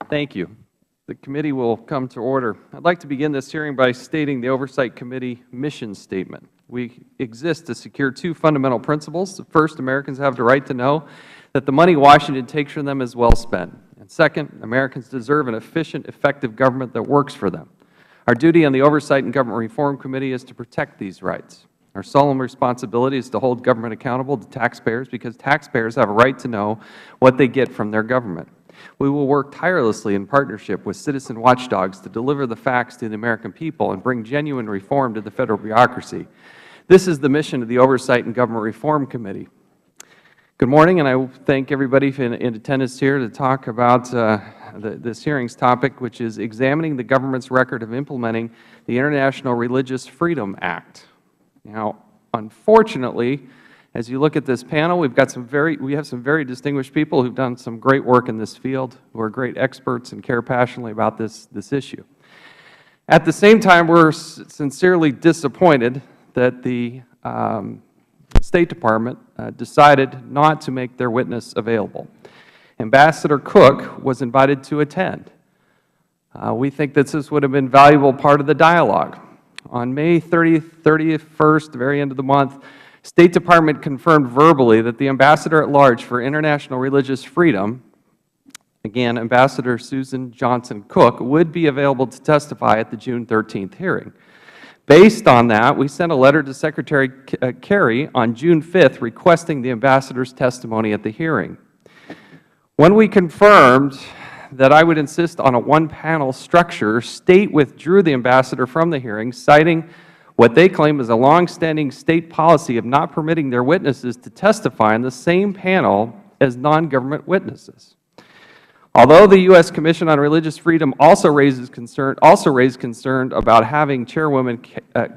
Thank you. The committee will come to order. I'd like to begin this hearing by stating the Oversight Committee mission statement. We exist to secure two fundamental principles. First, Americans have the right to know that the money Washington takes from them is well spent. And second, Americans deserve an efficient, effective government that works for them. Our duty on the Oversight and Government Reform Committee is to protect these rights. Our solemn responsibility is to hold government accountable to taxpayers because taxpayers have a right to know what they get from their government. We will work tirelessly in partnership with citizen watchdogs to deliver the facts to the American people and bring genuine reform to the Federal bureaucracy. This is the mission of the Oversight and Government Reform Committee. Good morning, and I thank everybody in attendance here to talk about this hearing's topic, which is examining the government's record of implementing the International Religious Freedom Act. Now, unfortunately, as you look at this panel, we have some very distinguished people who have done some great work in this field, who are great experts and care passionately about this issue. At the same time, we are sincerely disappointed that the State Department decided not to make their witness available. Ambassador Cook was invited to attend. We think that this would have been a valuable part of the dialogue. On May 31st, the very end of the month, State Department confirmed verbally that the Ambassador at Large for International Religious Freedom, again, Ambassador Susan Johnson Cook, would be available to testify at the June 13th hearing. Based on that, we sent a letter to Secretary Kerry on June 5th requesting the Ambassador's testimony at the hearing. When we confirmed that I would insist on a one-panel structure, State withdrew the Ambassador from the hearing, citing what they claim is a longstanding State policy of not permitting their witnesses to testify on the same panel as non-government witnesses. Although the U.S. Commission on Religious Freedom also raised concern about having Chairwoman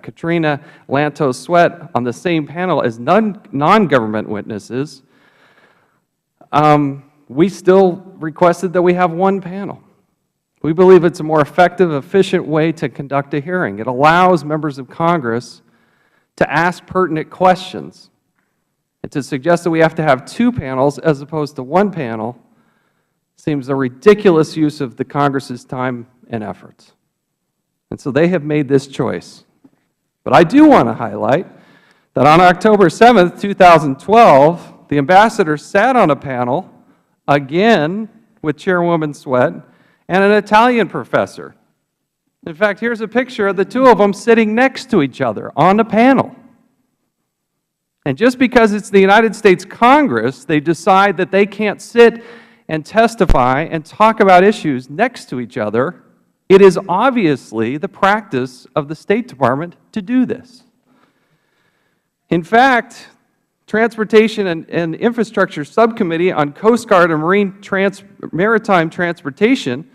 Katrina Lantos-Swett on the same panel as non-government witnesses, we still requested that we have one panel. We believe it is a more effective, efficient way to conduct a hearing. It allows members of Congress to ask pertinent questions. And to suggest that we have to have two panels as opposed to one panel seems a ridiculous use of the Congress's time and efforts. And so they have made this choice. But I do want to highlight that on October 7th, 2012, the Ambassador sat on a panel, again with Chairwoman Swett, and an Italian professor. In fact, here is a picture of the two of them sitting next to each other on the panel. And just because it's the United States Congress, they decide that they can't sit and testify and talk about issues next to each other, it is obviously the practice of the State Department to do this. In fact, Transportation and Infrastructure Subcommittee on Coast Guard and Maritime Transportation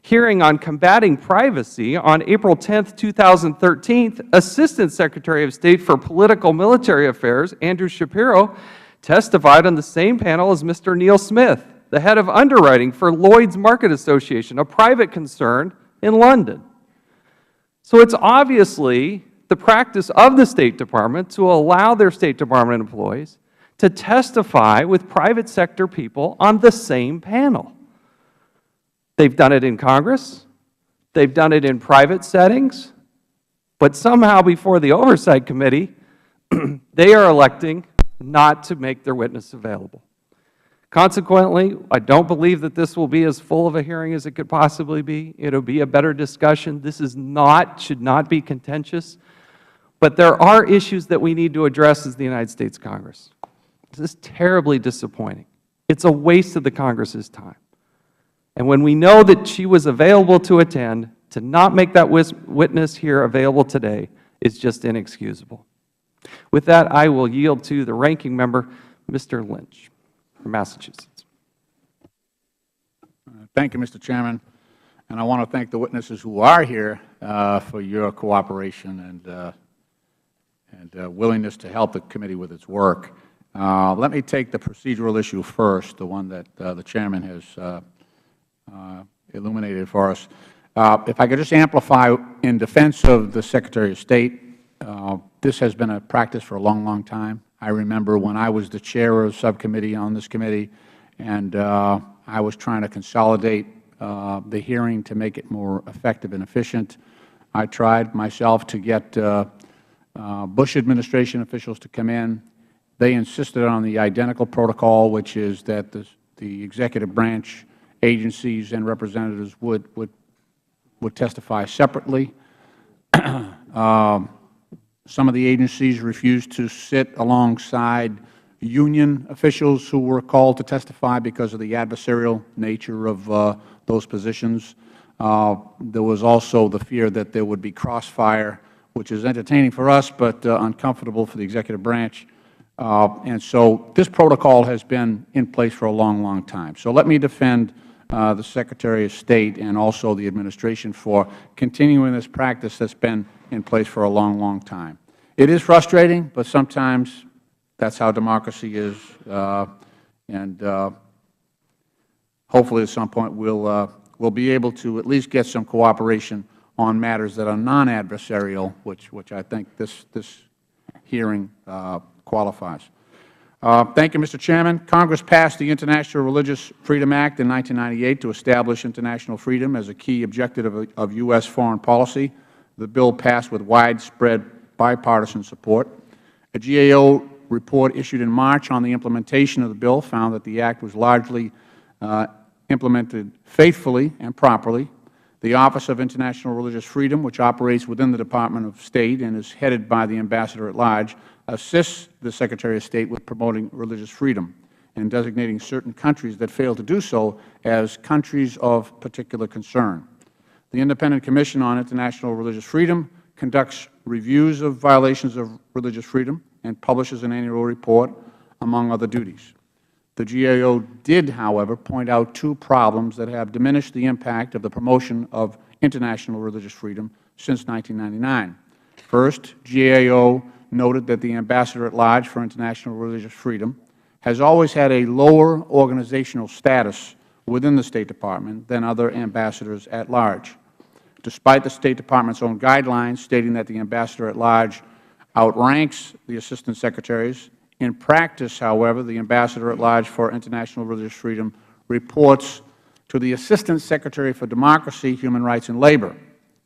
hearing on combating privacy on April 10, 2013, Assistant Secretary of State for Political Military Affairs, Andrew Shapiro, testified on the same panel as Mr. Neil Smith, the head of underwriting for Lloyd's Market Association, a private concern in London. So it is obviously the practice of the State Department to allow their State Department employees to testify with private sector people on the same panel. They've done it in Congress, they've done it in private settings, but somehow before the Oversight Committee, they are electing not to make their witness available. Consequently, I don't believe that this will be as full of a hearing as it could possibly be. It will be a better discussion. This should not be contentious. But there are issues that we need to address as the United States Congress. This is terribly disappointing. It's a waste of the Congress's time. And when we know that she was available to attend, to not make that witness here available today is just inexcusable. With that, I will yield to the ranking member, Mr. Lynch from Massachusetts. Thank you, Mr. Chairman. And I want to thank the witnesses who are here for your cooperation and willingness to help the committee with its work. Let me take the procedural issue first, the one that the Chairman has illuminated for us. If I could just amplify in defense of the Secretary of State, this has been a practice for a long, long time. I remember when I was the chair of subcommittee on this committee, and I was trying to consolidate the hearing to make it more effective and efficient. I tried myself to get Bush administration officials to come in. They insisted on the identical protocol, which is that the executive branch agencies and representatives would testify separately. Some of the agencies refused to sit alongside union officials who were called to testify because of the adversarial nature of those positions. There was also the fear that there would be crossfire, which is entertaining for us but uncomfortable for the executive branch. And so this protocol has been in place for a long, long time. So let me defend the Secretary of State and also the administration for continuing this practice that's been in place for a long, long time. It is frustrating, but sometimes that's how democracy is, and hopefully at some point we'll be able to at least get some cooperation on matters that are non-adversarial, which I think this hearing qualifies. Thank you, Mr. Chairman. Congress passed the International Religious Freedom Act in 1998 to establish international freedom as a key objective of U.S. foreign policy. The bill passed with widespread bipartisan support. A GAO report issued in March on the implementation of the bill found that the Act was largely implemented faithfully and properly. The Office of International Religious Freedom, which operates within the Department of State and is headed by the Ambassador at Large, assists the Secretary of State with promoting religious freedom and designating certain countries that fail to do so as countries of particular concern. The Independent Commission on International Religious Freedom conducts reviews of violations of religious freedom and publishes an annual report, among other duties. The GAO did, however, point out two problems that have diminished the impact of the promotion of international religious freedom since 1999. First, GAO noted that the Ambassador at Large for International Religious Freedom has always had a lower organizational status within the State Department than other ambassadors at large. Despite the State Department's own guidelines stating that the Ambassador at Large outranks the Assistant Secretaries, in practice, however, the Ambassador at Large for International Religious Freedom reports to the Assistant Secretary for Democracy, Human Rights, and Labor.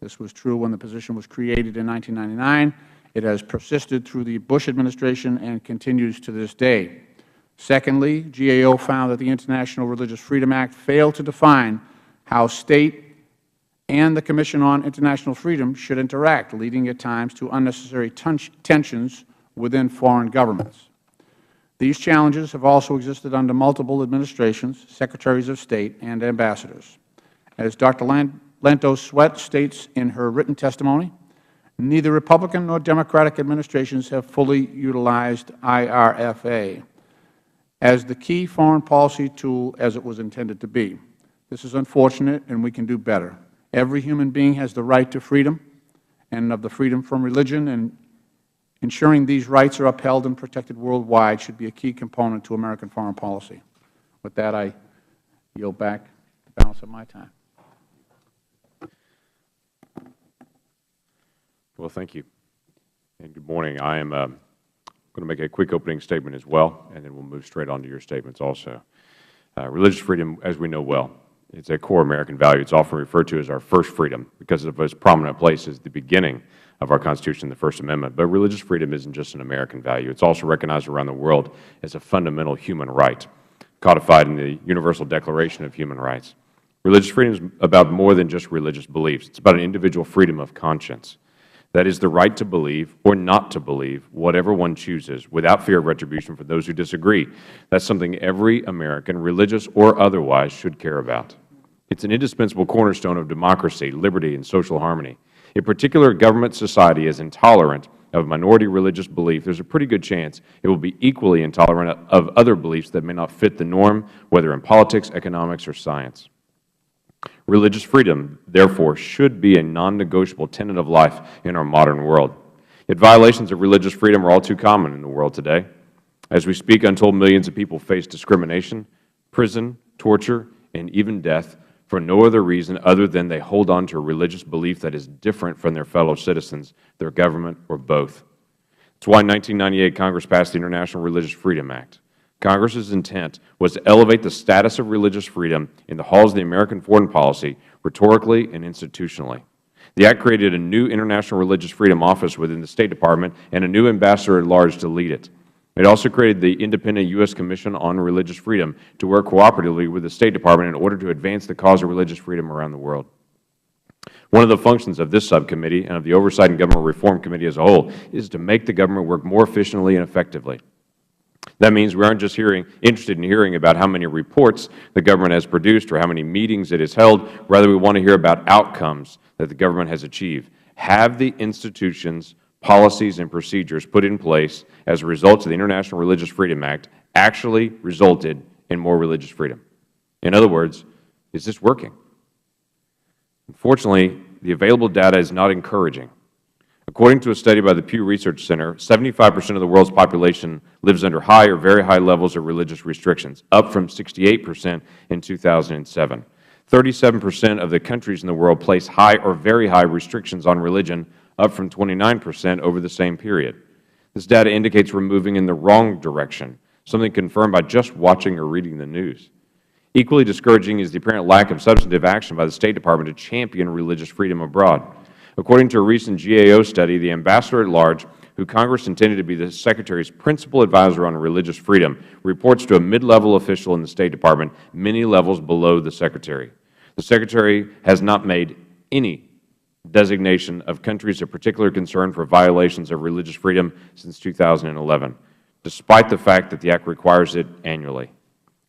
This was true when the position was created in 1999. It has persisted through the Bush administration and continues to this day. Secondly, GAO found that the International Religious Freedom Act failed to define how State and the Commission on International Freedom should interact, leading at times to unnecessary tensions within foreign governments. These challenges have also existed under multiple administrations, Secretaries of State, and ambassadors. As Dr. Lantos-Swett states in her written testimony, neither Republican nor Democratic administrations have fully utilized IRFA as the key foreign policy tool as it was intended to be. This is unfortunate, and we can do better. Every human being has the right to freedom and of the freedom from religion, and ensuring these rights are upheld and protected worldwide should be a key component to American foreign policy. With that, I yield back the balance of my time. Well, thank you, and good morning. I am going to make a quick opening statement as well, and then we'll move straight on to your statements also. Religious freedom, as we know well, it's a core American value. It's often referred to as our first freedom because of its prominent place as the beginning of our Constitution, the First Amendment. But religious freedom isn't just an American value. It's also recognized around the world as a fundamental human right, codified in the Universal Declaration of Human Rights. Religious freedom is about more than just religious beliefs. It's about an individual freedom of conscience. That is the right to believe or not to believe whatever one chooses without fear of retribution for those who disagree. That's something every American, religious or otherwise, should care about. It's an indispensable cornerstone of democracy, liberty, and social harmony. If a particular government society is intolerant of minority religious belief, there's a pretty good chance it will be equally intolerant of other beliefs that may not fit the norm, whether in politics, economics, or science. Religious freedom, therefore, should be a non-negotiable tenet of life in our modern world. Yet violations of religious freedom are all too common in the world today. As we speak, untold millions of people face discrimination, prison, torture, and even death for no other reason other than they hold on to a religious belief that is different from their fellow citizens, their government, or both. That's why in 1998 Congress passed the International Religious Freedom Act Congress's intent was to elevate the status of religious freedom in the halls of the American foreign policy rhetorically and institutionally. The Act created a new International Religious Freedom Office within the State Department and a new ambassador at large to lead it. It also created the independent U.S. Commission on Religious Freedom to work cooperatively with the State Department in order to advance the cause of religious freedom around the world. One of the functions of this subcommittee and of the Oversight and Government Reform Committee as a whole is to make the government work more efficiently and effectively. That means we aren't just interested in hearing about how many reports the government has produced or how many meetings it has held. Rather, we want to hear about outcomes that the government has achieved. Have the institutions, policies, and procedures put in place as a result of the International Religious Freedom Act actually resulted in more religious freedom? In other words, is this working? Unfortunately, the available data is not encouraging. According to a study by the Pew Research Center, 75% of the world's population lives under high or very high levels of religious restrictions, up from 68% in 2007. 37% of the countries in the world place high or very high restrictions on religion, up from 29% over the same period. This data indicates we're moving in the wrong direction, something confirmed by just watching or reading the news. Equally discouraging is the apparent lack of substantive action by the State Department to champion religious freedom abroad. According to a recent GAO study, the ambassador at large, who Congress intended to be the Secretary's principal advisor on religious freedom, reports to a mid-level official in the State Department, many levels below the Secretary. The Secretary has not made any designation of countries of particular concern for violations of religious freedom since 2011, despite the fact that the Act requires it annually.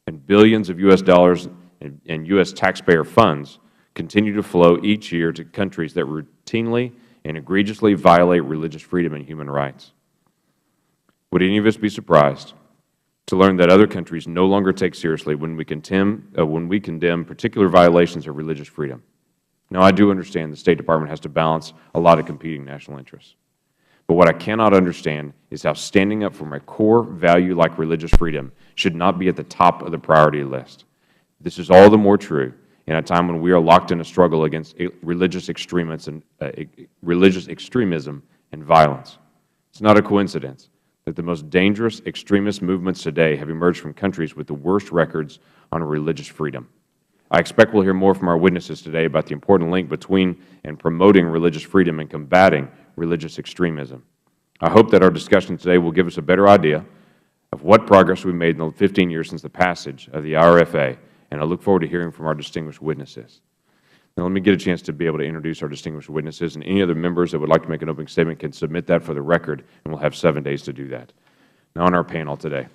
And billions of U.S. dollars and U.S. taxpayer funds continue to flow each year to countries that routinely and egregiously violate religious freedom and human rights. Would any of us be surprised to learn that other countries no longer take seriously when we condemn particular violations of religious freedom? Now, I do understand the State Department has to balance a lot of competing national interests. But what I cannot understand is how standing up for a core value like religious freedom should not be at the top of the priority list. This is all the more true in a time when we are locked in a struggle against religious extremism and violence. It's not a coincidence that the most dangerous extremist movements today have emerged from countries with the worst records on religious freedom. I expect we'll hear more from our witnesses today about the important link between and promoting religious freedom and combating religious extremism. I hope that our discussion today will give us a better idea of what progress we've made in the 15 years since the passage of the RFA, and I look forward to hearing from our distinguished witnesses. Now, let me get a chance to be able to introduce our distinguished witnesses, and any other members that would like to make an opening statement can submit that for the record, and we'll have 7 days to do that. Now, on our panel today,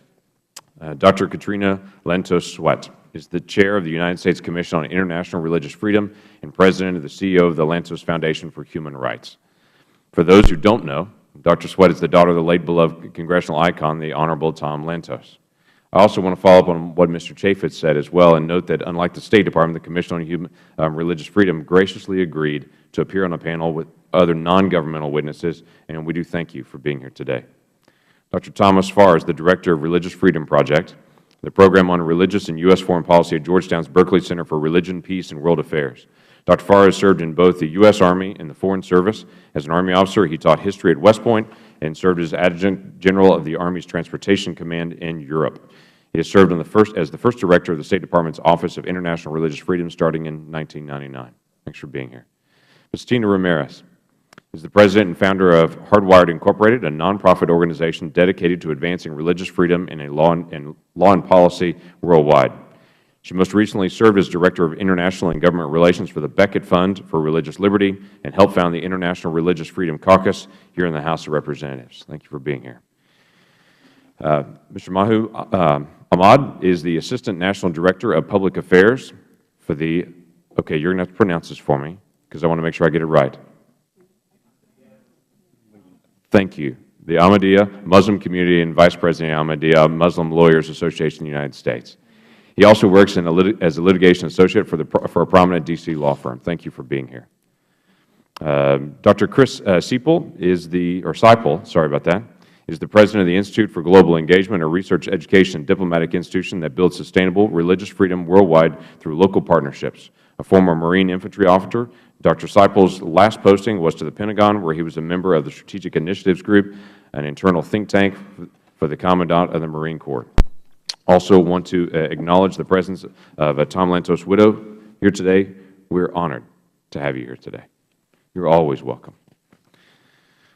Dr. Katrina Lantos-Swett is the Chair of the United States Commission on International Religious Freedom and President of the CEO of the Lantos Foundation for Human Rights. For those who don't know, Dr. Swett is the daughter of the late beloved congressional icon, the Honorable Tom Lantos. I also want to follow up on what Mr. Chaffetz said as well and note that unlike the State Department, the Commission on Religious Freedom graciously agreed to appear on a panel with other non-governmental witnesses, and we do thank you for being here today. Dr. Thomas Farr is the Director of Religious Freedom Project, the program on religious and U.S. foreign policy at Georgetown's Berkeley Center for Religion, Peace, and World Affairs. Dr. Farr has served in both the U.S. Army and the Foreign Service. As an Army officer, he taught history at West Point and served as Adjutant General of the Army's Transportation Command in Europe. He has served as the first Director of the State Department's Office of International Religious Freedom starting in 1999. Thanks for being here. Ms. Tina Ramirez is the President and founder of Hardwired Incorporated, a nonprofit organization dedicated to advancing religious freedom in law and policy worldwide. She most recently served as Director of International and Government Relations for the Beckett Fund for Religious Liberty and helped found the International Religious Freedom Caucus here in the House of Representatives. Thank you for being here. Mr. Mahu, Ahmad is the Assistant National Director of Public Affairs for the, okay, you're going to have to pronounce this for me because I want to make sure I get it right. Thank you. The Ahmadiyya Muslim Community and Vice President of Ahmadiyya Muslim Lawyers Association in the United States. He also works as a litigation associate for a prominent D.C. law firm. Thank you for being here. Dr. Chris Seiple is Seiple, sorry about that, is the President of the Institute for Global Engagement, a research, education, and diplomatic institution that builds sustainable religious freedom worldwide through local partnerships. A former Marine infantry officer, Dr. Seiple's last posting was to the Pentagon, where he was a member of the Strategic Initiatives Group, an internal think tank for the Commandant of the Marine Corps. Also want to acknowledge the presence of Tom Lantos' widow here today. We're honored to have you here today. You're always welcome.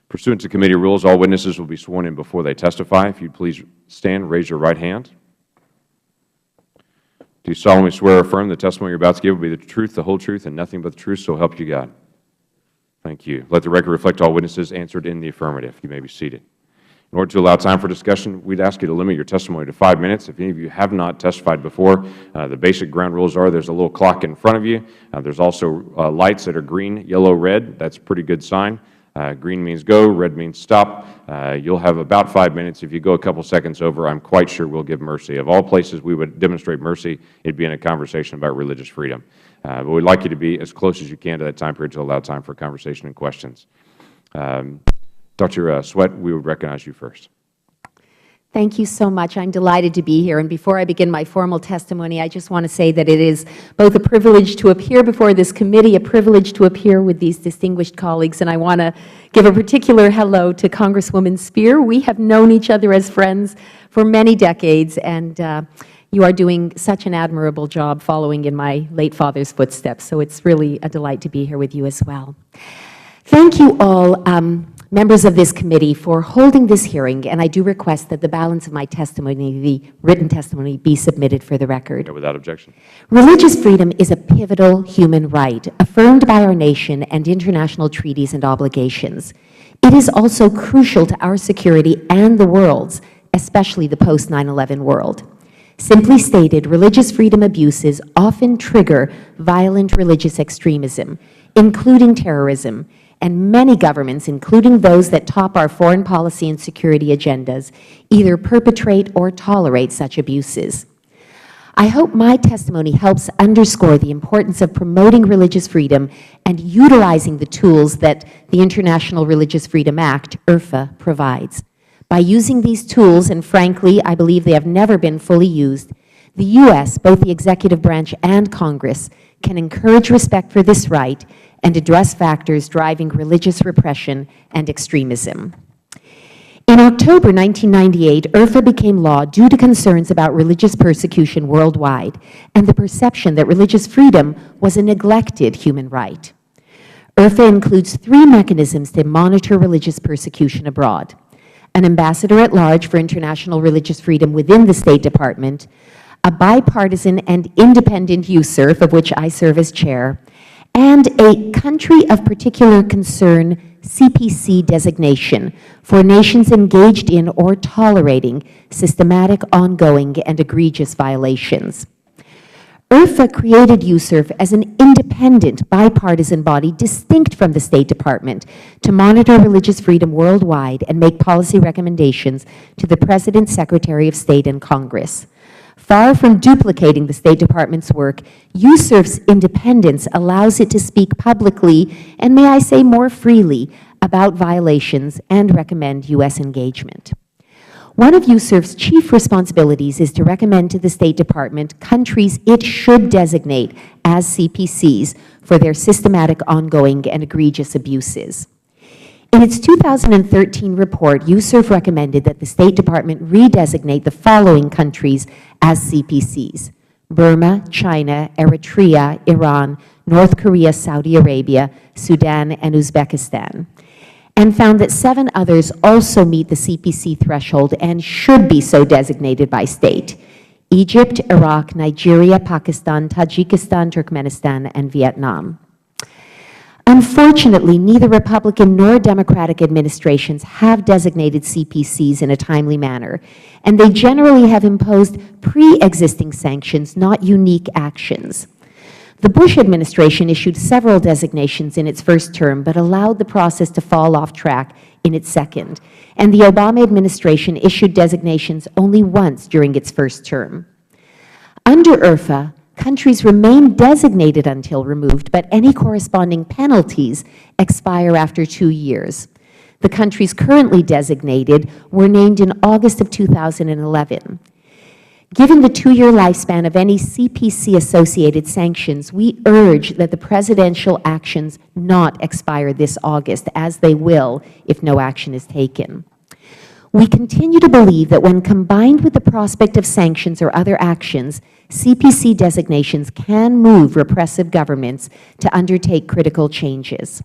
Pursuant to committee rules, all witnesses will be sworn in before they testify. If you'd please stand, raise your right hand. Do you solemnly swear or affirm the testimony you're about to give will be the truth, the whole truth, and nothing but the truth, so help you God? Thank you. Let the record reflect all witnesses answered in the affirmative. You may be seated. In order to allow time for discussion, we'd ask you to limit your testimony to 5 minutes. If any of you have not testified before, the basic ground rules are there's a little clock in front of you. There's also lights that are green, yellow, red. That's a pretty good sign. Green means go, red means stop. You'll have about 5 minutes. If you go a couple seconds over, I'm quite sure we'll give mercy. Of all places we would demonstrate mercy, it'd be in a conversation about religious freedom. But we'd like you to be as close as you can to that time period to allow time for conversation and questions. Dr. Swett, we would recognize you first. Thank you so much. I'm delighted to be here. And before I begin my formal testimony, I just want to say that it is both a privilege to appear before this committee, a privilege to appear with these distinguished colleagues, and I want to give a particular hello to Congresswoman Speer. We have known each other as friends for many decades, and you are doing such an admirable job following in my late father's footsteps. So it's really a delight to be here with you as well. Thank you all, members of this committee, for holding this hearing, and I do request that the balance of my testimony, the written testimony, be submitted for the record. Yeah, without objection. Religious freedom is a pivotal human right, affirmed by our nation and international treaties and obligations. It is also crucial to our security and the world's, especially the post-9/11 world. Simply stated, religious freedom abuses often trigger violent religious extremism, including terrorism, and many governments, including those that top our foreign policy and security agendas, either perpetrate or tolerate such abuses. I hope my testimony helps underscore the importance of promoting religious freedom and utilizing the tools that the International Religious Freedom Act, IRFA, provides. By using these tools, and frankly, I believe they have never been fully used, the U.S., both the executive branch and Congress, can encourage respect for this right and address factors driving religious repression and extremism. In October 1998, IRFA became law due to concerns about religious persecution worldwide and the perception that religious freedom was a neglected human right. IRFA includes 3 mechanisms to monitor religious persecution abroad: an ambassador at large for international religious freedom within the State Department, a bipartisan and independent USCIRF, of which I serve as chair, and a country of particular concern CPC designation for nations engaged in or tolerating systematic, ongoing, and egregious violations. IRFA created USCIRF as an independent, bipartisan body distinct from the State Department to monitor religious freedom worldwide and make policy recommendations to the President, Secretary of State, and Congress. Far from duplicating the State Department's work, USCIRF's independence allows it to speak publicly, and may I say more freely, about violations and recommend U.S. engagement. One of USCIRF's chief responsibilities is to recommend to the State Department countries it should designate as CPCs for their systematic, ongoing, and egregious abuses. In its 2013 report, USCIRF recommended that the State Department redesignate the following countries as CPCs: Burma, China, Eritrea, Iran, North Korea, Saudi Arabia, Sudan, and Uzbekistan, and found that 7 others also meet the CPC threshold and should be so designated by state: Egypt, Iraq, Nigeria, Pakistan, Tajikistan, Turkmenistan, and Vietnam. Unfortunately, neither Republican nor Democratic administrations have designated CPCs in a timely manner, and they generally have imposed pre-existing sanctions, not unique actions. The Bush administration issued several designations in its first term, but allowed the process to fall off track in its second, and the Obama administration issued designations only once during its first term. Under IRFA, countries remain designated until removed, but any corresponding penalties expire after 2 years. The countries currently designated were named in August of 2011. Given the 2-year lifespan of any CPC-associated sanctions, we urge that the presidential actions not expire this August, as they will if no action is taken. We continue to believe that when combined with the prospect of sanctions or other actions, CPC designations can move repressive governments to undertake critical changes.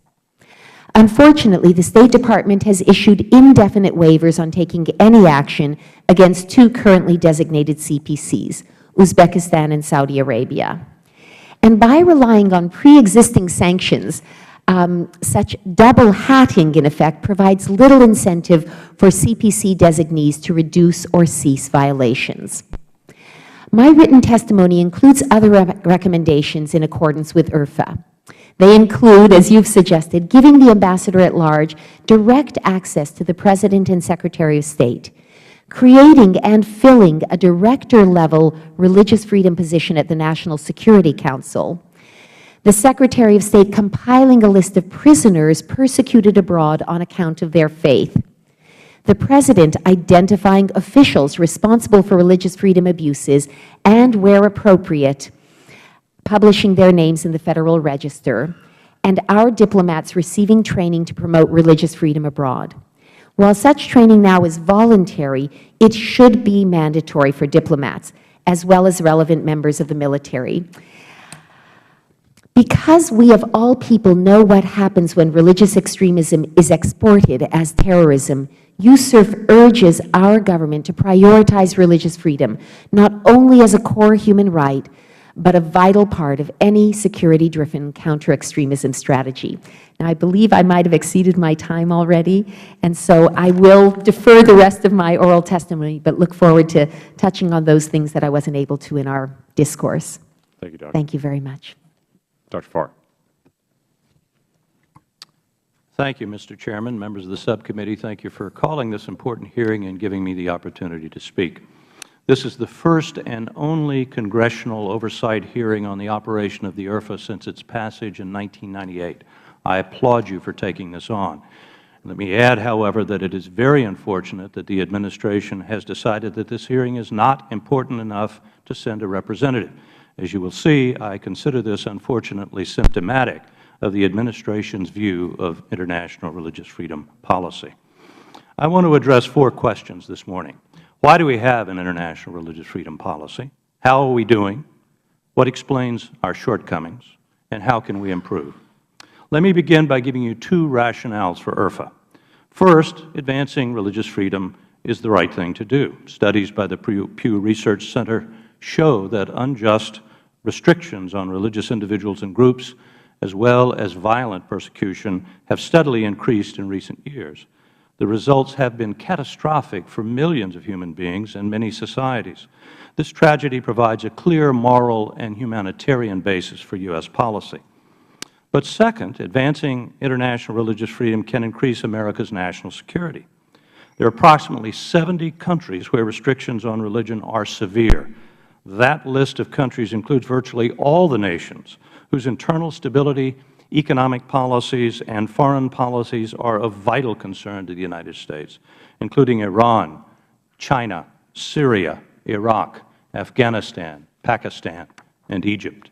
Unfortunately, the State Department has issued indefinite waivers on taking any action against two currently designated CPCs, Uzbekistan and Saudi Arabia. And by relying on pre-existing sanctions, such double hatting, in effect, provides little incentive for CPC designees to reduce or cease violations. My written testimony includes other recommendations in accordance with IRFA. They include, as you've suggested, giving the ambassador at large direct access to the President and Secretary of State, creating and filling a director-level religious freedom position at the National Security Council, the Secretary of State compiling a list of prisoners persecuted abroad on account of their faith, the President identifying officials responsible for religious freedom abuses and, where appropriate, publishing their names in the Federal Register, and our diplomats receiving training to promote religious freedom abroad. While such training now is voluntary, it should be mandatory for diplomats, as well as relevant members of the military. Because we of all people know what happens when religious extremism is exported as terrorism, USCIRF urges our government to prioritize religious freedom, not only as a core human right, but a vital part of any security-driven counter-extremism strategy. Now, I believe I might have exceeded my time already, and so I will defer the rest of my oral testimony, but look forward to touching on those things that I wasn't able to in our discourse. Thank you, Dr. Thank you very much. Dr. Farr. Thank you, Mr. Chairman, members of the subcommittee. Thank you for calling this important hearing and giving me the opportunity to speak. This is the first and only congressional oversight hearing on the operation of the IRFA since its passage in 1998. I applaud you for taking this on. Let me add, however, that it is very unfortunate that the Administration has decided that this hearing is not important enough to send a representative. As you will see, I consider this unfortunately symptomatic of the Administration's view of international religious freedom policy. I want to address 4 questions this morning. Why do we have an international religious freedom policy? How are we doing? What explains our shortcomings? And how can we improve? Let me begin by giving you 2 rationales for IRFA. First, advancing religious freedom is the right thing to do. Studies by the Pew Research Center show that unjust restrictions on religious individuals and groups, as well as violent persecution, have steadily increased in recent years. The results have been catastrophic for millions of human beings and many societies. This tragedy provides a clear moral and humanitarian basis for U.S. policy. But second, advancing international religious freedom can increase America's national security. There are approximately 70 countries where restrictions on religion are severe. That list of countries includes virtually all the nations whose internal stability, economic policies, and foreign policies are of vital concern to the United States, including Iran, China, Syria, Iraq, Afghanistan, Pakistan, and Egypt.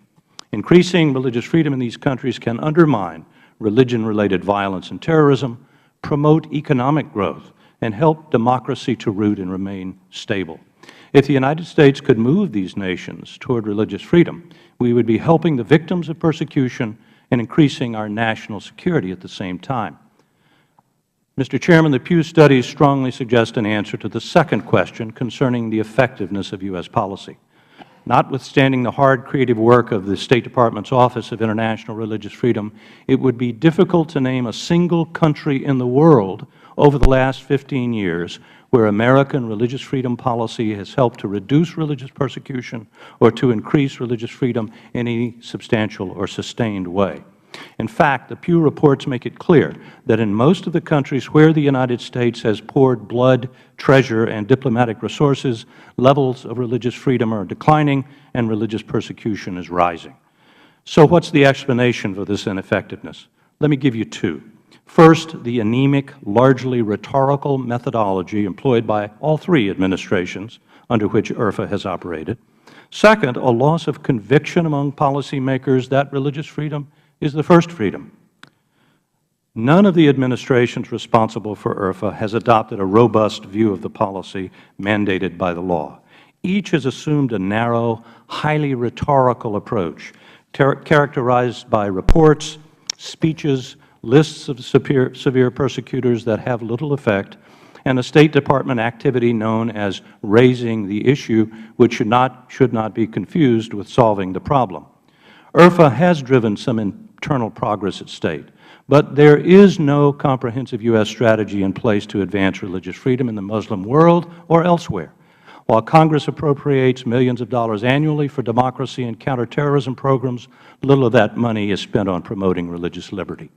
Increasing religious freedom in these countries can undermine religion-related violence and terrorism, promote economic growth, and help democracy to root and remain stable. If the United States could move these nations toward religious freedom, we would be helping the victims of persecution and increasing our national security at the same time. Mr. Chairman, the Pew studies strongly suggest an answer to the second question concerning the effectiveness of U.S. policy. Notwithstanding the hard creative work of the State Department's Office of International Religious Freedom, it would be difficult to name a single country in the world over the last 15 years where American religious freedom policy has helped to reduce religious persecution or to increase religious freedom in any substantial or sustained way. In fact, the Pew reports make it clear that in most of the countries where the United States has poured blood, treasure, and diplomatic resources, levels of religious freedom are declining and religious persecution is rising. So what's the explanation for this ineffectiveness? Let me give you 2. First, the anemic, largely rhetorical methodology employed by all 3 administrations under which IRFA has operated. Second, a loss of conviction among policymakers that religious freedom is the first freedom. None of the administrations responsible for IRFA has adopted a robust view of the policy mandated by the law. Each has assumed a narrow, highly rhetorical approach, characterized by reports, speeches, lists of severe persecutors that have little effect, and a State Department activity known as raising the issue, which should not be confused with solving the problem. IRFA has driven some internal progress at State, but there is no comprehensive U.S. strategy in place to advance religious freedom in the Muslim world or elsewhere. While Congress appropriates millions of dollars annually for democracy and counterterrorism programs, little of that money is spent on promoting religious liberty.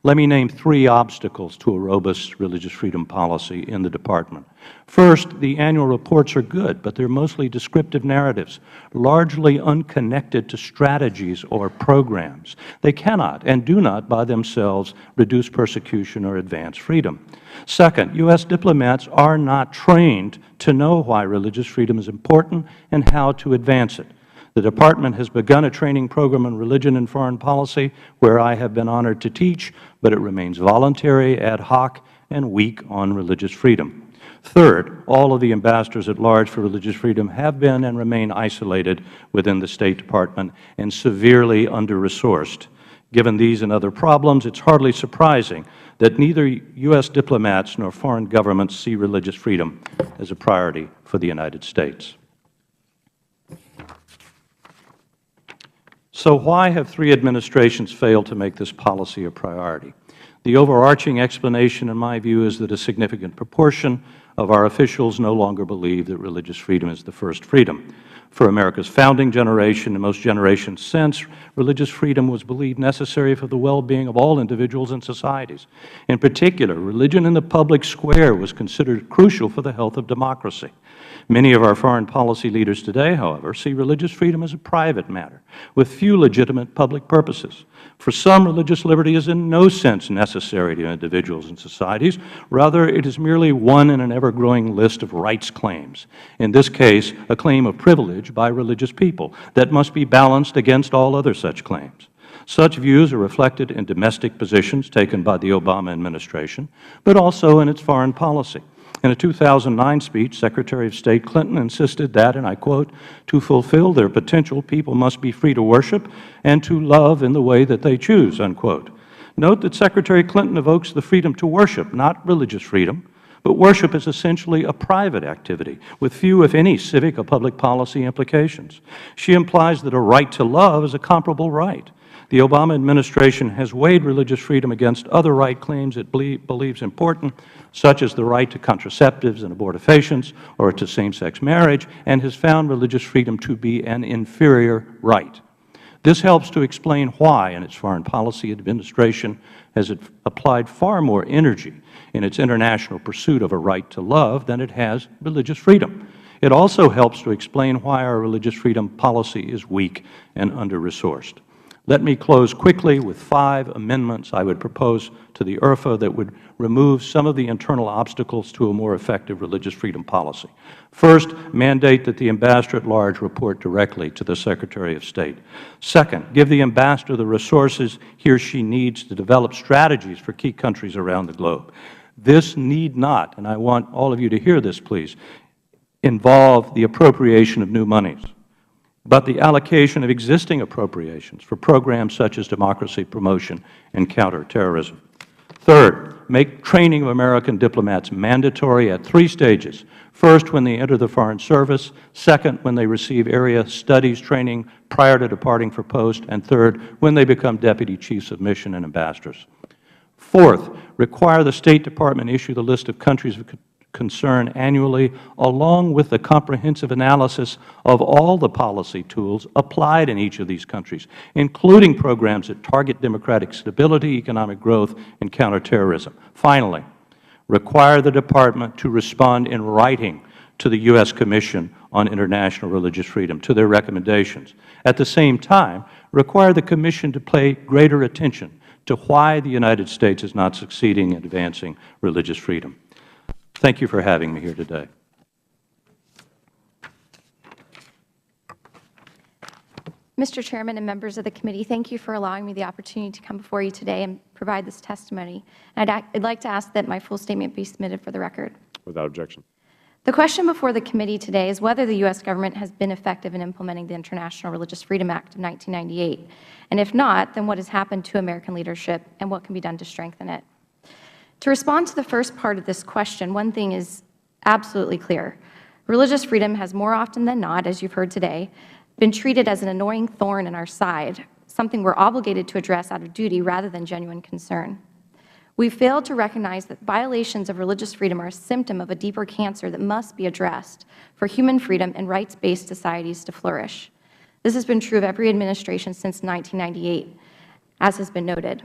Let me name 3 obstacles to a robust religious freedom policy in the Department. First, the annual reports are good, but they are mostly descriptive narratives, largely unconnected to strategies or programs. They cannot and do not by themselves reduce persecution or advance freedom. Second, U.S. diplomats are not trained to know why religious freedom is important and how to advance it. The Department has begun a training program on religion and foreign policy where I have been honored to teach, but it remains voluntary, ad hoc, and weak on religious freedom. Third, all of the ambassadors at large for religious freedom have been and remain isolated within the State Department and severely under-resourced. Given these and other problems, it is hardly surprising that neither U.S. diplomats nor foreign governments see religious freedom as a priority for the United States. So why have 3 administrations failed to make this policy a priority? The overarching explanation, in my view, is that a significant proportion of our officials no longer believe that religious freedom is the first freedom. For America's founding generation and most generations since, religious freedom was believed necessary for the well-being of all individuals and societies. In particular, religion in the public square was considered crucial for the health of democracy. Many of our foreign policy leaders today, however, see religious freedom as a private matter, with few legitimate public purposes. For some, religious liberty is in no sense necessary to individuals and societies. Rather, it is merely one in an ever-growing list of rights claims, in this case, a claim of privilege by religious people that must be balanced against all other such claims. Such views are reflected in domestic positions taken by the Obama administration, but also in its foreign policy. In a 2009 speech, Secretary of State Clinton insisted that, and I quote, "To fulfill their potential, people must be free to worship and to love in the way that they choose," unquote. Note that Secretary Clinton evokes the freedom to worship, not religious freedom, but worship is essentially a private activity with few, if any, civic or public policy implications. She implies that a right to love is a comparable right. The Obama administration has weighed religious freedom against other right claims it believes important, such as the right to contraceptives and abortifacients or to same-sex marriage, and has found religious freedom to be an inferior right. This helps to explain why, in its foreign policy administration, has it applied far more energy in its international pursuit of a right to love than it has religious freedom. It also helps to explain why our religious freedom policy is weak and under-resourced. Let me close quickly with 5 amendments I would propose to the IRFA that would remove some of the internal obstacles to a more effective religious freedom policy. First, mandate that the ambassador at large report directly to the Secretary of State. Second, give the ambassador the resources he or she needs to develop strategies for key countries around the globe. This need not, and I want all of you to hear this, please, involve the appropriation of new monies, but the allocation of existing appropriations for programs such as democracy promotion and counterterrorism. Third, make training of American diplomats mandatory at 3 stages. First, when they enter the Foreign Service. Second, when they receive area studies training prior to departing for post. And third, when they become Deputy Chiefs of Mission and ambassadors. Fourth, require the State Department issue the list of countries of concern annually, along with the comprehensive analysis of all the policy tools applied in each of these countries, including programs that target democratic stability, economic growth, and counterterrorism. Finally, require the Department to respond in writing to the U.S. Commission on International Religious Freedom, to their recommendations. At the same time, require the Commission to pay greater attention to why the United States is not succeeding in advancing religious freedom. Thank you for having me here today. Mr. Chairman and members of the committee, thank you for allowing me the opportunity to come before you today and provide provide this testimony. I'd like to ask that my full statement be submitted for the record. Without objection. The question before the committee today is whether the U.S. government has been effective in implementing the International Religious Freedom Act of 1998. And if not, then what has happened to American leadership and what can be done to strengthen it? To respond to the first part of this question, one thing is absolutely clear. Religious freedom has more often than not, as you've heard today, been treated as an annoying thorn in our side, something we're obligated to address out of duty rather than genuine concern. We failed to recognize that violations of religious freedom are a symptom of a deeper cancer that must be addressed for human freedom and rights-based societies to flourish. This has been true of every administration since 1998, as has been noted.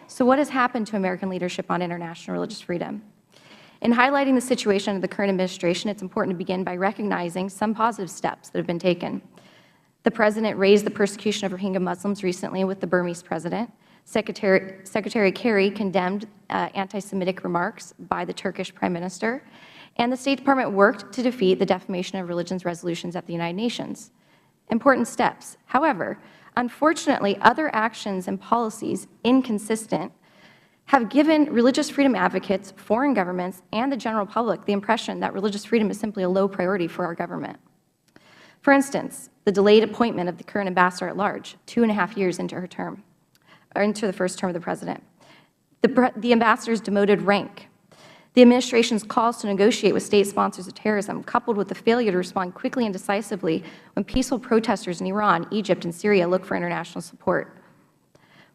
So what has happened to American leadership on international religious freedom? In highlighting the situation of the current administration, it's important to begin by recognizing some positive steps that have been taken. The President raised the persecution of Rohingya Muslims recently with the Burmese President. Secretary Kerry condemned anti-Semitic remarks by the Turkish Prime Minister, and the State Department worked to defeat the defamation of religions resolutions at the United Nations. Important steps. However, unfortunately, other actions and policies inconsistent have given religious freedom advocates, foreign governments, and the general public the impression that religious freedom is simply a low priority for our government. For instance, the delayed appointment of the current ambassador at large, 2.5 years into her term, or into the first term of the President. The ambassador's demoted rank. The administration's calls to negotiate with state sponsors of terrorism, coupled with the failure to respond quickly and decisively when peaceful protesters in Iran, Egypt, and Syria look for international support.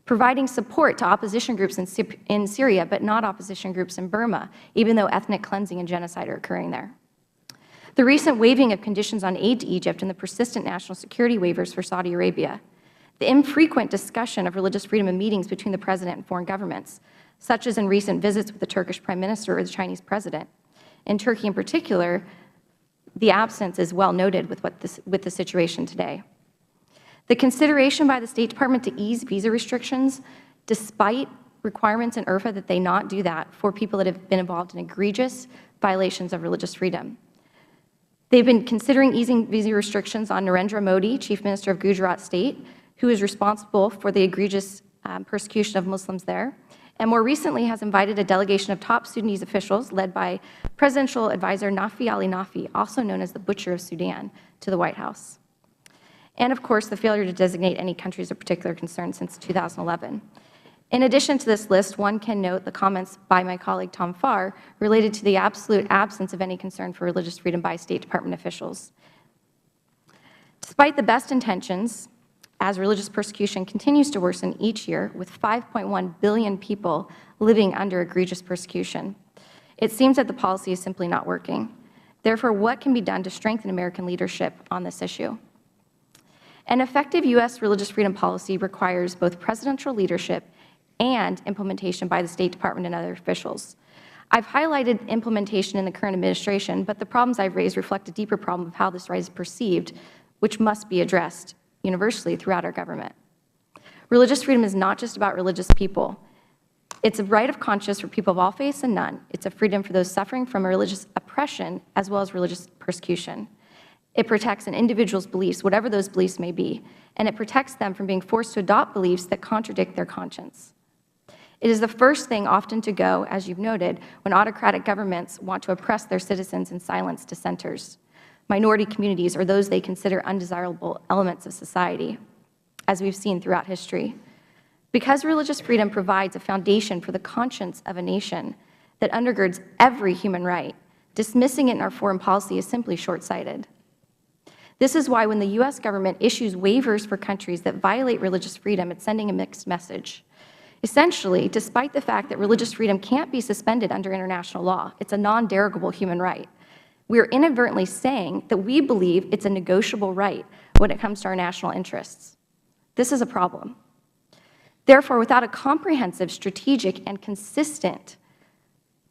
Providing support to opposition groups in Syria, but not opposition groups in Burma, even though ethnic cleansing and genocide are occurring there. The recent waiving of conditions on aid to Egypt and the persistent national security waivers for Saudi Arabia. The infrequent discussion of religious freedom in meetings between the President and foreign governments, such as in recent visits with the Turkish Prime Minister or the Chinese President. In Turkey in particular, the absence is well noted with the situation today. The consideration by the State Department to ease visa restrictions, despite requirements in IRFA that they not do that for people that have been involved in egregious violations of religious freedom. They've been considering easing visa restrictions on Narendra Modi, Chief Minister of Gujarat State, who is responsible for the egregious persecution of Muslims there, and more recently has invited a delegation of top Sudanese officials led by Presidential Advisor Nafi Ali Nafi, also known as the Butcher of Sudan, to the White House. And of course, the failure to designate any countries of particular concern since 2011. In addition to this list, one can note the comments by my colleague Tom Farr related to the absolute absence of any concern for religious freedom by State Department officials. Despite the best intentions, as religious persecution continues to worsen each year, with 5.1 billion people living under egregious persecution, it seems that the policy is simply not working. Therefore, what can be done to strengthen American leadership on this issue? An effective U.S. religious freedom policy requires both presidential leadership and implementation by the State Department and other officials. I've highlighted implementation in the current administration, but the problems I've raised reflect a deeper problem of how this right is perceived, which must be addressed universally throughout our government. Religious freedom is not just about religious people. It's a right of conscience for people of all faiths and none. It's a freedom for those suffering from religious oppression as well as religious persecution. It protects an individual's beliefs, whatever those beliefs may be, and it protects them from being forced to adopt beliefs that contradict their conscience. It is the first thing often to go, as you've noted, when autocratic governments want to oppress their citizens and silence dissenters, minority communities, or those they consider undesirable elements of society, as we've seen throughout history. Because religious freedom provides a foundation for the conscience of a nation that undergirds every human right, dismissing it in our foreign policy is simply short-sighted. This is why when the U.S. government issues waivers for countries that violate religious freedom, it's sending a mixed message. Essentially, despite the fact that religious freedom can't be suspended under international law, it's a non-derogable human right, we are inadvertently saying that we believe it's a negotiable right when it comes to our national interests. This is a problem. Therefore, without a comprehensive, strategic, and consistent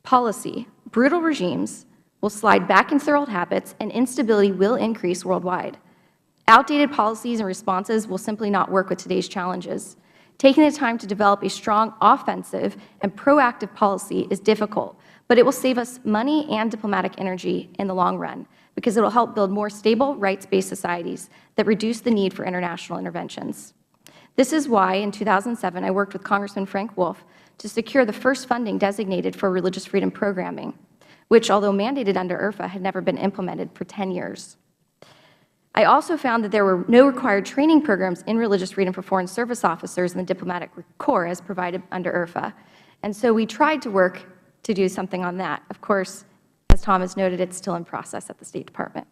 policy, brutal regimes will slide back into their old habits and instability will increase worldwide. Outdated policies and responses will simply not work with today's challenges. Taking the time to develop a strong offensive and proactive policy is difficult, but it will save us money and diplomatic energy in the long run because it will help build more stable, rights-based societies that reduce the need for international interventions. This is why, in 2007, I worked with Congressman Frank Wolf to secure the first funding designated for religious freedom programming, which, although mandated under IRFA, had never been implemented for 10 years. I also found that there were no required training programs in religious freedom for foreign service officers in the diplomatic corps as provided under IRFA. And so we tried to work to do something on that. Of course, as Thomas noted, it's still in process at the State Department.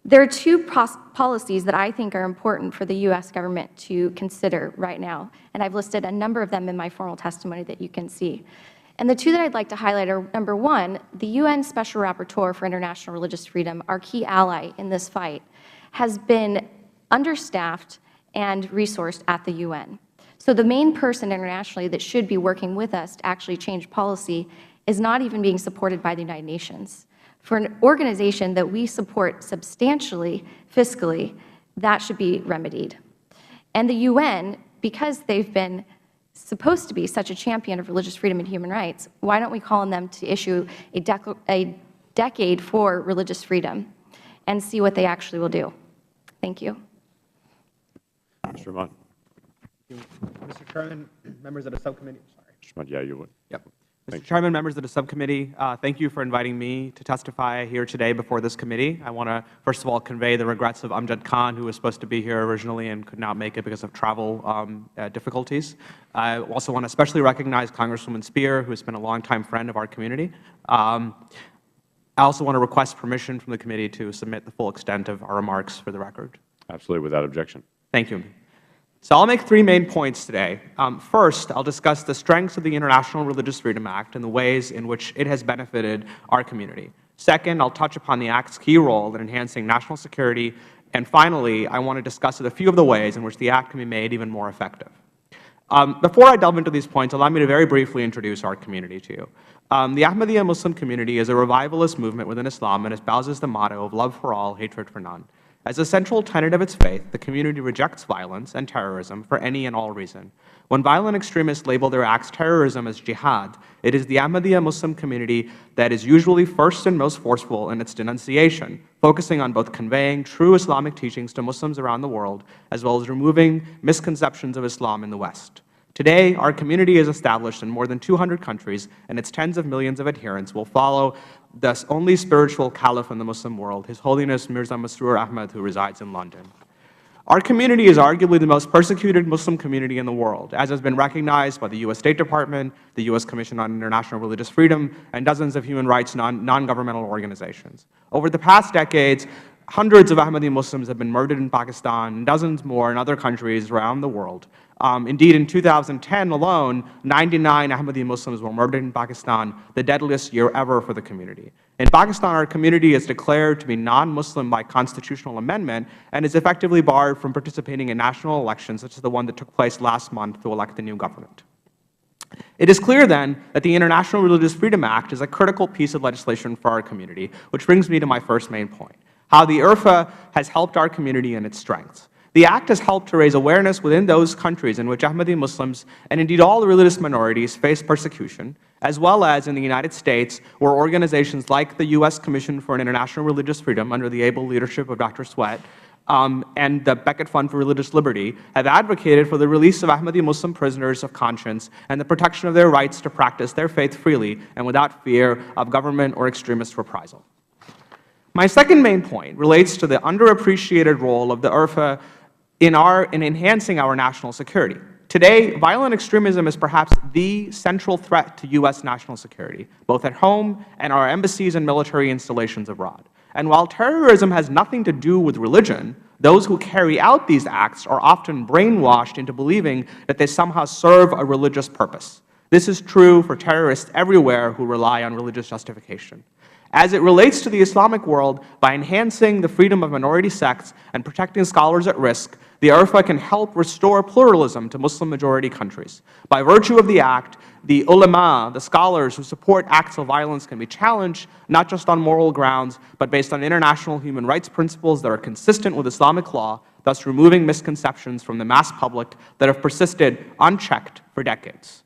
There are two policies that I think are important for the U.S. government to consider right now, and I've listed a number of them in my formal testimony that you can see. And the two that I'd like to highlight are, number one, the UN Special Rapporteur for International Religious Freedom, our key ally in this fight, has been understaffed and resourced at the UN. So the main person internationally that should be working with us to actually change policy is not even being supported by the United Nations. For an organization that we support substantially fiscally, that should be remedied. And the UN, because they've been supposed to be such a champion of religious freedom and human rights, why don't we call on them to issue a decade for religious freedom and see what they actually will do? Thank you. Mr. Ahmad. Mr. Chairman, members of the subcommittee. Sorry. Mr. Ahmad, yeah, you would. Yep. Thank Mr. you. Chairman, members of the subcommittee, thank you for inviting me to testify here today before this committee. I want to, first of all, convey the regrets of Amjad Khan, who was supposed to be here originally and could not make it because of travel difficulties. I also want to especially recognize Congresswoman Spear, who has been a longtime friend of our community. I also want to request permission from the committee to submit the full extent of our remarks for the record. Absolutely, without objection. Thank you. So I'll make three main points today. First, I'll discuss the strengths of the International Religious Freedom Act and the ways in which it has benefited our community. Second, I'll touch upon the Act's key role in enhancing national security. And finally, I want to discuss a few of the ways in which the Act can be made even more effective. Before I delve into these points, allow me to very briefly introduce our community to you. The Ahmadiyya Muslim community is a revivalist movement within Islam and espouses the motto of love for all, hatred for none. As a central tenet of its faith, the community rejects violence and terrorism for any and all reason. When violent extremists label their acts terrorism as jihad, it is the Ahmadiyya Muslim community that is usually first and most forceful in its denunciation, focusing on both conveying true Islamic teachings to Muslims around the world, as well as removing misconceptions of Islam in the West. Today, our community is established in more than 200 countries, and its tens of millions of adherents will follow the only spiritual caliph in the Muslim world, His Holiness Mirza Masroor Ahmad, who resides in London. Our community is arguably the most persecuted Muslim community in the world, as has been recognized by the U.S. State Department, the U.S. Commission on International Religious Freedom, and dozens of human rights non-governmental organizations. Over the past decades, hundreds of Ahmadi Muslims have been murdered in Pakistan and dozens more in other countries around the world. Indeed, in 2010 alone, 99 Ahmadi Muslims were murdered in Pakistan, the deadliest year ever for the community. In Pakistan, our community is declared to be non-Muslim by constitutional amendment and is effectively barred from participating in national elections, such as the one that took place last month to elect the new government. It is clear, then, that the International Religious Freedom Act is a critical piece of legislation for our community, which brings me to my first main point, how the IRFA has helped our community and its strengths. The Act has helped to raise awareness within those countries in which Ahmadi Muslims, and indeed all the religious minorities, face persecution, as well as in the United States, where organizations like the U.S. Commission for International Religious Freedom, under the able leadership of Dr. Swett, and the Beckett Fund for Religious Liberty, have advocated for the release of Ahmadi Muslim prisoners of conscience and the protection of their rights to practice their faith freely and without fear of government or extremist reprisal. My second main point relates to the underappreciated role of the IRFA in enhancing our national security. Today, violent extremism is perhaps the central threat to U.S. national security, both at home and our embassies and military installations abroad. And while terrorism has nothing to do with religion, those who carry out these acts are often brainwashed into believing that they somehow serve a religious purpose. This is true for terrorists everywhere who rely on religious justification. As it relates to the Islamic world, by enhancing the freedom of minority sects and protecting scholars at risk, the IRFA can help restore pluralism to Muslim-majority countries. By virtue of the Act, the ulama, the scholars who support acts of violence, can be challenged not just on moral grounds, but based on international human rights principles that are consistent with Islamic law, thus removing misconceptions from the mass public that have persisted unchecked for decades.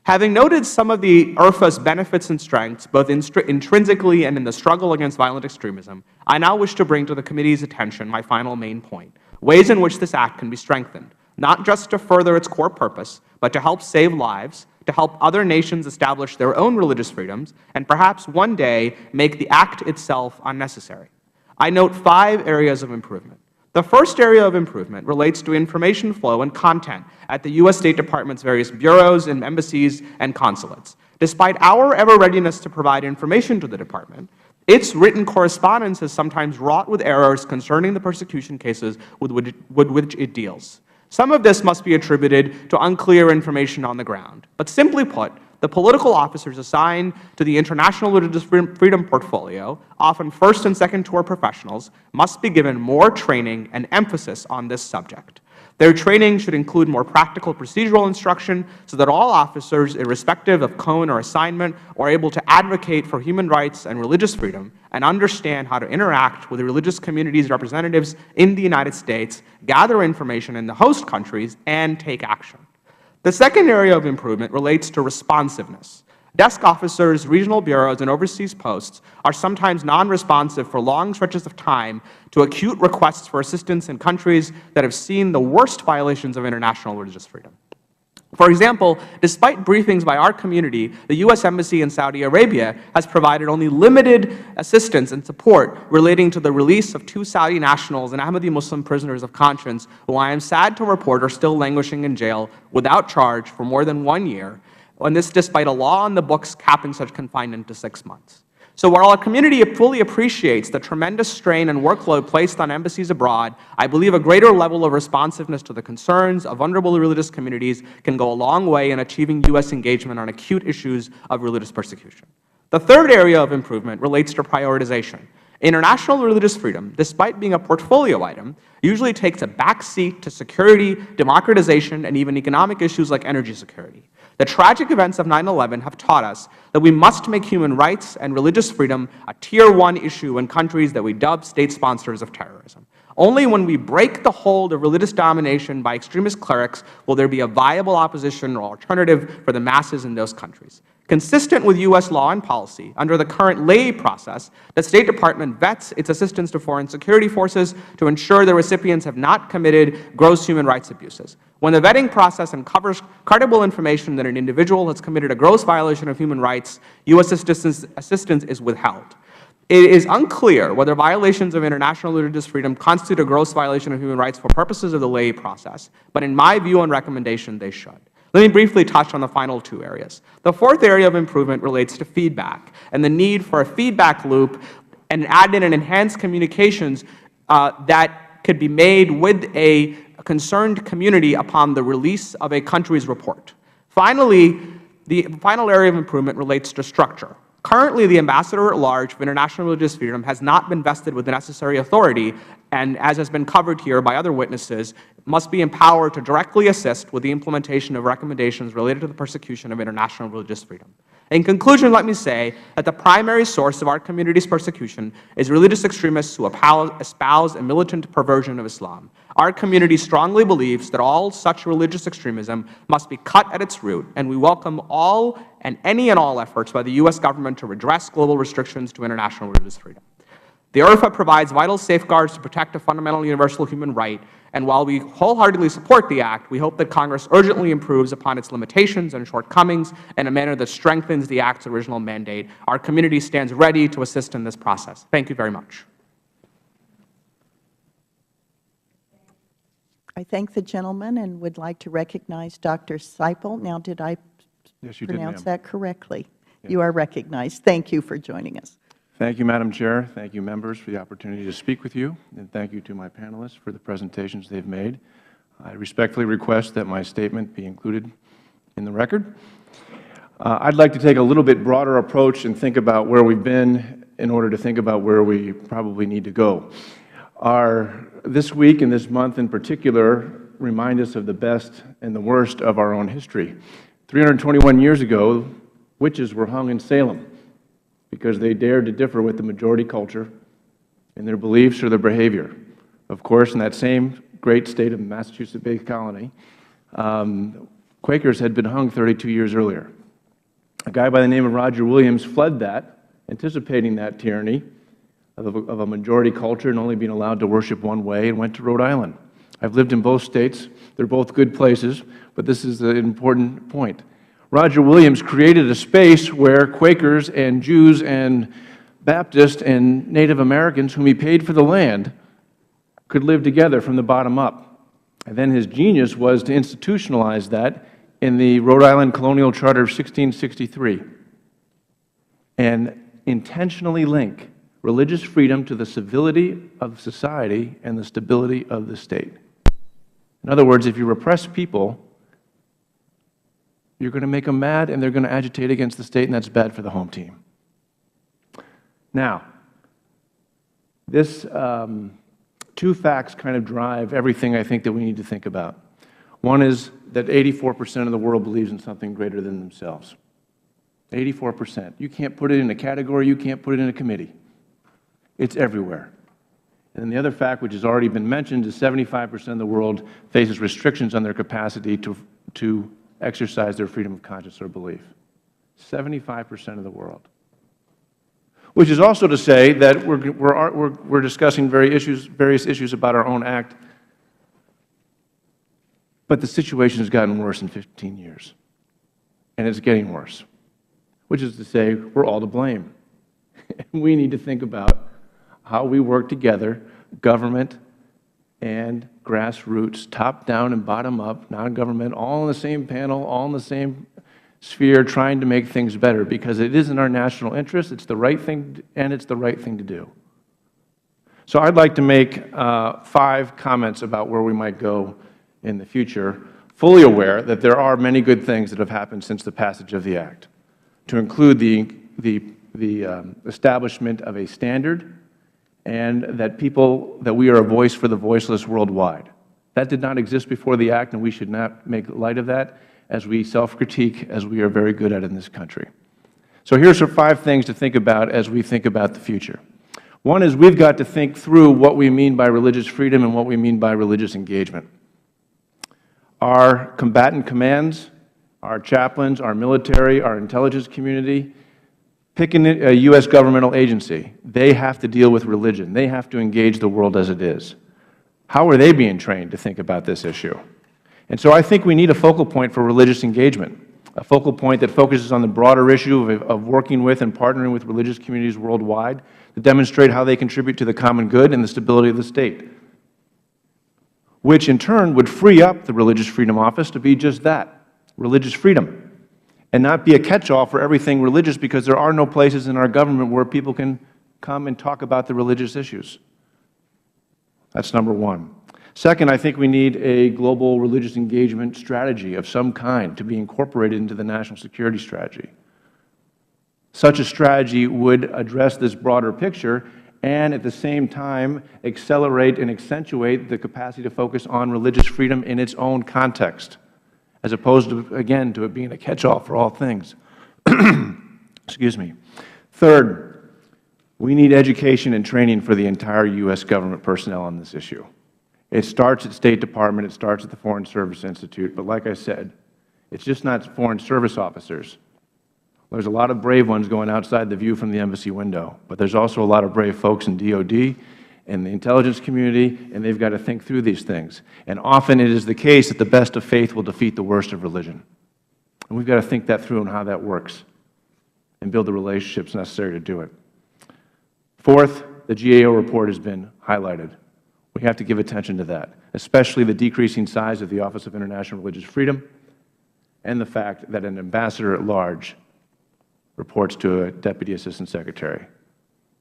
Having noted some of the IRFA's benefits and strengths, both intrinsically and in the struggle against violent extremism, I now wish to bring to the committee's attention my final main point, ways in which this Act can be strengthened. not just to further its core purpose, but to help save lives, to help other nations establish their own religious freedoms, and perhaps one day make the act itself unnecessary. I note 5 areas of improvement. The first area of improvement relates to information flow and content at the U.S. State Department's various bureaus and embassies and consulates. Despite our ever-readiness to provide information to the Department, its written correspondence is sometimes wrought with errors concerning the persecution cases with which it deals. Some of this must be attributed to unclear information on the ground. But simply put, the political officers assigned to the International Religious Freedom Portfolio, often first and second tour professionals, must be given more training and emphasis on this subject. Their training should include more practical procedural instruction so that all officers, irrespective of cone or assignment, are able to advocate for human rights and religious freedom and understand how to interact with the religious communities' representatives in the United States, gather information in the host countries, and take action. The second area of improvement relates to responsiveness. Desk officers, regional bureaus, and overseas posts are sometimes non-responsive for long stretches of time to acute requests for assistance in countries that have seen the worst violations of international religious freedom. For example, despite briefings by our community, the U.S. Embassy in Saudi Arabia has provided only limited assistance and support relating to the release of 2 Saudi nationals and Ahmadi Muslim prisoners of conscience who I am sad to report are still languishing in jail without charge for more than 1 year, and this despite a law on the books capping such confinement to 6 months. So while our community fully appreciates the tremendous strain and workload placed on embassies abroad, I believe a greater level of responsiveness to the concerns of vulnerable religious communities can go a long way in achieving U.S. engagement on acute issues of religious persecution. The third area of improvement relates to prioritization. International religious freedom, despite being a portfolio item, usually takes a back seat to security, democratization, and even economic issues like energy security. The tragic events of 9/11 have taught us that we must make human rights and religious freedom a Tier 1 issue in countries that we dub state sponsors of terrorism. Only when we break the hold of religious domination by extremist clerics will there be a viable opposition or alternative for the masses in those countries. Consistent with U.S. law and policy, under the current lay process, the State Department vets its assistance to foreign security forces to ensure the recipients have not committed gross human rights abuses. When the vetting process uncovers credible information that an individual has committed a gross violation of human rights, U.S. assistance is withheld. It is unclear whether violations of international religious freedom constitute a gross violation of human rights for purposes of the lay process, but in my view and recommendation, they should. Let me briefly touch on the final 2 areas. The fourth area of improvement relates to feedback and the need for a feedback loop and add in and enhance communications that could be made with a concerned community upon the release of a country's report. Finally, the final area of improvement relates to structure. Currently, the Ambassador at Large for International Religious Freedom has not been vested with the necessary authority, and as has been covered here by other witnesses, must be empowered to directly assist with the implementation of recommendations related to the persecution of international religious freedom. In conclusion, let me say that the primary source of our community's persecution is religious extremists who espouse a militant perversion of Islam. Our community strongly believes that all such religious extremism must be cut at its root, and we welcome all and any and all efforts by the U.S. government to redress global restrictions to international religious freedom. The IRFA provides vital safeguards to protect a fundamental universal human right, and while we wholeheartedly support the Act, we hope that Congress urgently improves upon its limitations and shortcomings in a manner that strengthens the Act's original mandate. Our community stands ready to assist in this process. Thank you very much. I thank the gentleman and would like to recognize Dr. Seiple. Now, did I pronounce that correctly? Yes. You are recognized. Thank you for joining us. Thank you, Madam Chair. Thank you, members, for the opportunity to speak with you, and thank you to my panelists for the presentations they've made. I respectfully request that my statement be included in the record. I'd like to take a little bit broader approach and think about where we've been in order to think about where we probably need to go. This week and this month in particular remind us of the best and the worst of our own history. 321 years ago, witches were hung in Salem because they dared to differ with the majority culture in their beliefs or their behavior. Of course, in that same great state of Massachusetts Bay Colony, Quakers had been hung 32 years earlier. A guy by the name of Roger Williams fled that, anticipating that tyranny of a majority culture and only being allowed to worship one way, and went to Rhode Island. I've lived in both states. They're both good places, but this is an important point. Roger Williams created a space where Quakers and Jews and Baptists and Native Americans, whom he paid for the land, could live together from the bottom up. And then his genius was to institutionalize that in the Rhode Island Colonial Charter of 1663 and intentionally link religious freedom to the civility of society and the stability of the state. In other words, if you repress people, you're going to make them mad and they're going to agitate against the state, and that's bad for the home team. Now, this two facts kind of drive everything I think that we need to think about. One is that 84% of the world believes in something greater than themselves. 84%. You can't put it in a category. You can't put it in a committee. It's everywhere. And then the other fact, which has already been mentioned, is 75% of the world faces restrictions on their capacity to exercise their freedom of conscience or belief. 75% of the world. Which is also to say that we're discussing various issues about our own act, but the situation has gotten worse in 15 years, and it's getting worse, which is to say we're all to blame. We need to think about how we work together, government and grassroots, top-down and bottom-up, non-government, all in the same panel, all in the same sphere, trying to make things better, because it is in our national interest, it's the right thing, and it's the right thing to do. So I'd like to make 5 comments about where we might go in the future, fully aware that there are many good things that have happened since the passage of the Act, to include the establishment of a standard, and that we are a voice for the voiceless worldwide. That did not exist before the Act, and we should not make light of that as we self-critique, as we are very good at in this country. So here's 5 things to think about as we think about the future. One is we've got to think through what we mean by religious freedom and what we mean by religious engagement. Our combatant commands, our chaplains, our military, our intelligence community, pick a U.S. governmental agency. They have to deal with religion. They have to engage the world as it is. How are they being trained to think about this issue? And so I think we need a focal point for religious engagement, a focal point that focuses on the broader issue of working with and partnering with religious communities worldwide to demonstrate how they contribute to the common good and the stability of the state, which in turn would free up the Religious Freedom Office to be just that, religious freedom, and not be a catch-all for everything religious, because there are no places in our government where people can come and talk about the religious issues. That's number one. Second, I think we need a global religious engagement strategy of some kind to be incorporated into the national security strategy. Such a strategy would address this broader picture and at the same time accelerate and accentuate the capacity to focus on religious freedom in its own context, as opposed to, again, to it being a catch-all for all things. Excuse me. Third, we need education and training for the entire U.S. government personnel on this issue. It starts at State Department, it starts at the Foreign Service Institute, but like I said, it's just not Foreign Service officers. There's a lot of brave ones going outside the view from the embassy window, but there's also a lot of brave folks in DOD and the intelligence community, and they've got to think through these things. And often it is the case that the best of faith will defeat the worst of religion. And we've got to think that through and how that works and build the relationships necessary to do it. Fourth, the GAO report has been highlighted. We have to give attention to that, especially the decreasing size of the Office of International Religious Freedom and the fact that an ambassador at large reports to a Deputy Assistant Secretary.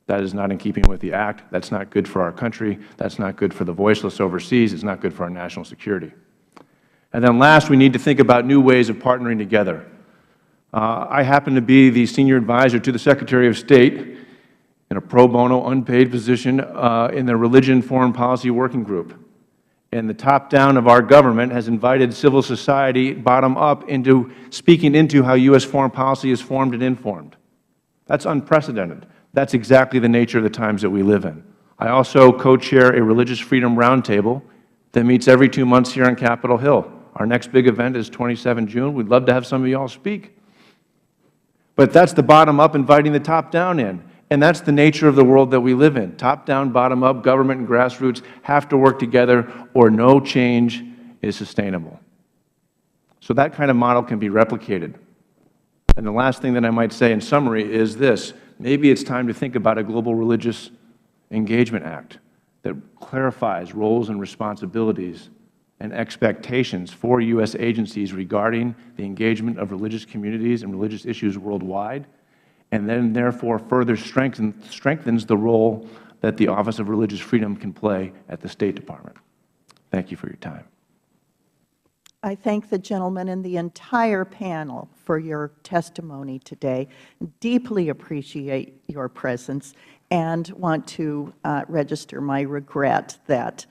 That is not in keeping with the Act. That's not good for our country. That's not good for the voiceless overseas. It's not good for our national security. And then last, we need to think about new ways of partnering together. I happen to be the senior advisor to the Secretary of State in a pro bono, unpaid position in the Religion Foreign Policy Working Group. And the top-down of our government has invited civil society bottom-up into speaking into how U.S. foreign policy is formed and informed. That's unprecedented. That's exactly the nature of the times that we live in. I also co-chair a Religious Freedom Roundtable that meets every 2 months here on Capitol Hill. Our next big event is 27 June. We'd love to have some of you all speak. But that's the bottom-up inviting the top-down in. And that's the nature of the world that we live in. Top down, bottom up, government and grassroots have to work together or no change is sustainable. So that kind of model can be replicated. And the last thing that I might say in summary is this. Maybe it's time to think about a Global Religious Engagement Act that clarifies roles and responsibilities and expectations for U.S. agencies regarding the engagement of religious communities and religious issues worldwide, and then therefore further strengthens the role that the Office of Religious Freedom can play at the State Department. Thank you for your time. I thank the gentleman and the entire panel for your testimony today. Deeply appreciate your presence and want to register my regret that